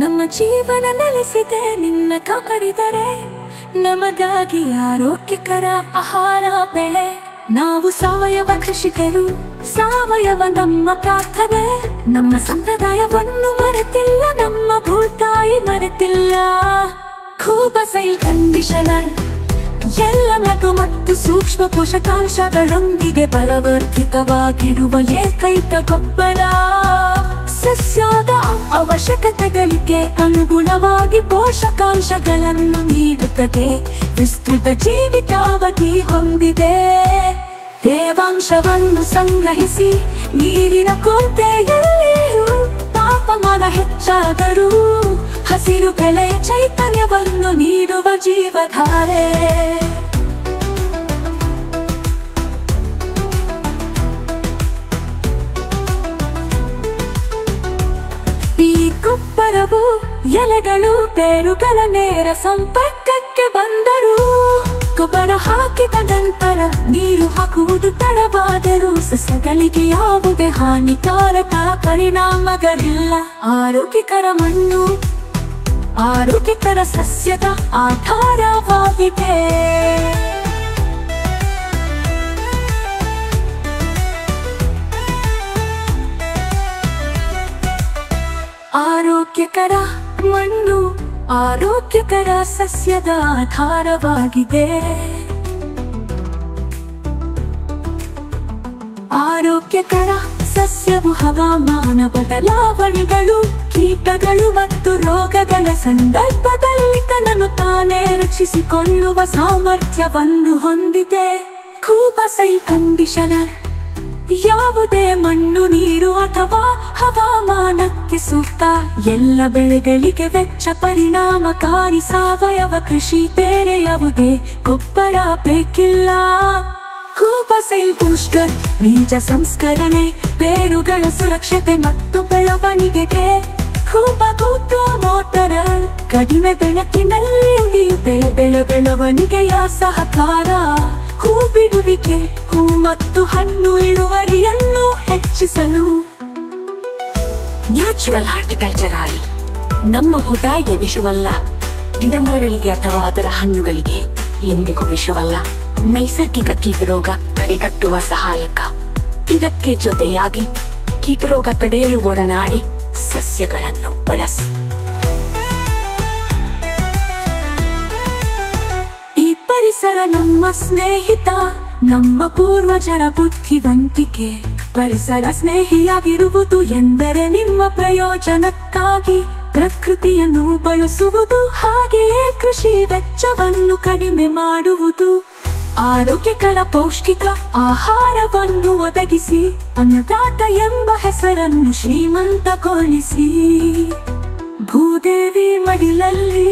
[SPEAKER 1] ನಮ್ಮ ಜೀವನ ನೆಲೆಸಿದೆ, ನಿನ್ನ ಕಾಪಾಡಿದರೆ ನಮಗಾಗಿ ಆರೋಗ್ಯಕರ ಆಹಾರ ಬೆಳೆ. ನಾವು ಸಾವಯವ ಕೃಷಿಕರು, ಸಾವಯವ ನಮ್ಮ ಪ್ರಾರ್ಥನೆ. ನಮ್ಮ ಸಂಪ್ರದಾಯವನ್ನು ಮರೆತಿಲ್ಲ, ನಮ್ಮ ಭೂತಾಯಿ ಮರೆತಿಲ್ಲ. ಕೂಬಸೈಲ್ ಕಂಡೀಷನರ್ ಎಲ್ಲ ಲಘು ಮತ್ತು ಸೂಕ್ಷ್ಮ ಪೋಷಕಾಂಶಗಳೊಂದಿಗೆ ಬಲವರ್ಧಿತವಾಗಿರುವ ಏಕೈಕ ಗೊಬ್ಬರ. ಸಸ್ಯದ ಅವಶ್ಯಕತೆಗಳಿಗೆ ಅನುಗುಣವಾಗಿ ಪೋಷಕಾಂಶಗಳನ್ನು ನೀಡುತ್ತದೆ, ವಿಸ್ತೃತ ಜೀವಿತಾವಧಿ ಹೊಂದಿದೆ. ತೇವಾಂಶವನ್ನು ಸಂಗ್ರಹಿಸಿ ನೀರಿನ ಕೊರತೆಯಲ್ಲಿಯೂ ತಾಪಮಾನ ಹೆಚ್ಚಾದರೂ ಹಸಿರು ಬೆಳೆಯ ಚೈತನ್ಯವನ್ನು ನೀಡುವ ಜೀವಧಾರೆ. ಈ ಗೊಬ್ಬರವು ಎಲೆಗಳು ಬೇರುಗಳ ನೇರ ಸಂಪರ್ಕಕ್ಕೆ ಬಂದರೂ, ಗೊಬ್ಬರ ಹಾಕಿದ ನಂತರ ನೀರು ಹಾಕುವುದು ತಡವಾದರೂ ಸಸ್ಯಗಳಿಗೆ ಯಾವುದೇ ಹಾನಿಕಾರಕ ಪರಿಣಾಮಗಳಿಲ್ಲ. ಆರೋಗ್ಯಕರ ಮಣ್ಣು ಆರೋಗ್ಯಕರ ಸಸ್ಯದ ಆಧಾರವಾಗಿದೆ. ಆರೋಗ್ಯಕರ ಮಣ್ಣು ಆರೋಗ್ಯಕರ ಸಸ್ಯದ ಆಧಾರವಾಗಿದೆ. ಆರೋಗ್ಯಕರ ಸಸ್ಯವು ಹವಾಮಾನ ಬದಲಾವಣೆಗಳು, ಕೀಟಗಳು ಮತ್ತು ರೋಗಗಳ ಸಂದರ್ಭದಲ್ಲಿ ತನ್ನನ್ನು ತಾನೇ ರಕ್ಷಿಸಿಕೊಳ್ಳುವ ಸಾಮರ್ಥ್ಯವನ್ನು ಹೊಂದಿದೆ. ಕೂಬಸೈಲ್ ಕಂಡೀಷನರ್ ಯಾವುದೇ ಮಣ್ಣು, ನೀರು ಅಥವಾ ಹವಾಮಾನಕ್ಕೆ ಸೂಕ್ತ. ಎಲ್ಲ ಬೆಳೆಗಳಿಗೆ ವೆಚ್ಚ ಪರಿಣಾಮಕಾರಿ ಸಾವಯವ ಕೃಷಿ, ಬೇರೆ ಯಾವುದೇ ಗೊಬ್ಬರ ಬೇಕಿಲ್ಲ. ಕೂಬಸೈಲ್ ಬೂಸ್ಟರ್ ಬೀಜ ಸಂಸ್ಕರಣೆ, ಬೇರುಗಳ ಸುರಕ್ಷತೆ ಮತ್ತು ಬೆಳವಣಿಗೆಗೆ. ಕೂಬಗೂಟು ಮೋಟರ ಕಡಿಮೆ ಬೆಳಕಿನಲ್ಲಿ ಬೆಳವಣಿಗೆಯ ಸಹಕಾರ. ಹೂ ಬಿಡುವಿಕೆ, ಹೂ ಮತ್ತು ಹಣ್ಣು ಇಳುವರಿಯನ್ನು ಹೆಚ್ಚಿಸಲು. ನ್ಯಾಚುರಲ್ ಹಾರ್ಟಿಕಲ್ಚರ್ ಆಯಿಲ್ ನಮ್ಮ ಭೂತಾಯಿಗೆ ವಿಷವಲ್ಲ, ಗಿಡಮರಗಳಿಗೆ ಅಥವಾ ಅದರ ಹಣ್ಣುಗಳಿಗೆ ಎಂದಿಗೂ ವಿಷವಲ್ಲ. ನೈಸರ್ಗಿಕ ಕೀಟರೋಗ ತಡೆಗಟ್ಟುವ ಸಹಾಯಕ. ಇದಕ್ಕೆ ಜೊತೆಯಾಗಿ ಕೀಟರೋಗ ತಡೆಯಲು ಒಡನಾಡಿ ಸಸ್ಯಗಳನ್ನು ಬಳಸಿ. ಈ ಪರಿಸರ ನಮ್ಮ ಸ್ನೇಹಿತ, ನಮ್ಮ ಪೂರ್ವಜರ ಬುದ್ಧಿವಂತಿಕೆ. ಪರಿಸರ ಸ್ನೇಹಿಯಾಗಿರುವುದು ಎಂದರೆ ನಿಮ್ಮ ಪ್ರಯೋಜನಕ್ಕಾಗಿ ಪ್ರಕೃತಿಯನ್ನು ಬಳಸುವುದು, ಹಾಗೆಯೇ ಕೃಷಿ ವೆಚ್ಚವನ್ನು ಕಡಿಮೆ ಮಾಡುವುದು. ಆರೋಗ್ಯಕರ ಪೌಷ್ಟಿಕ ಆಹಾರವನ್ನು ಒದಗಿಸಿ ಅನ್ನದಾತ ಎಂಬ ಹೆಸರನ್ನು ಶ್ರೀಮಂತಗೊಳಿಸಿ. ಭೂದೇವಿ ಮಡಿಲಲ್ಲಿ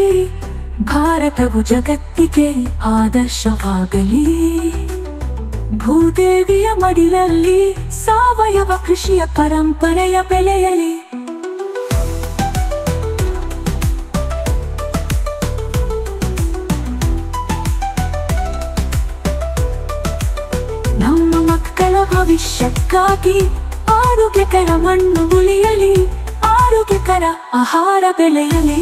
[SPEAKER 1] ಭಾರತವು ಜಗತ್ತಿಗೆ ಆದರ್ಶವಾಗಲಿ. ಭೂದೇವಿಯ ಮಡಿಲಲ್ಲಿ ಸಾವಯವ ಕೃಷಿಯ ಪರಂಪರೆಯ ಬೆಳೆಯಲಿ. ನಮ್ಮ ಮಕ್ಕಳ ಭವಿಷ್ಯಕ್ಕಾಗಿ ಆರೋಗ್ಯಕರ ಮಣ್ಣು ಉಳಿಯಲಿ, ಆರೋಗ್ಯಕರ ಆಹಾರ ಬೆಳೆಯಲಿ.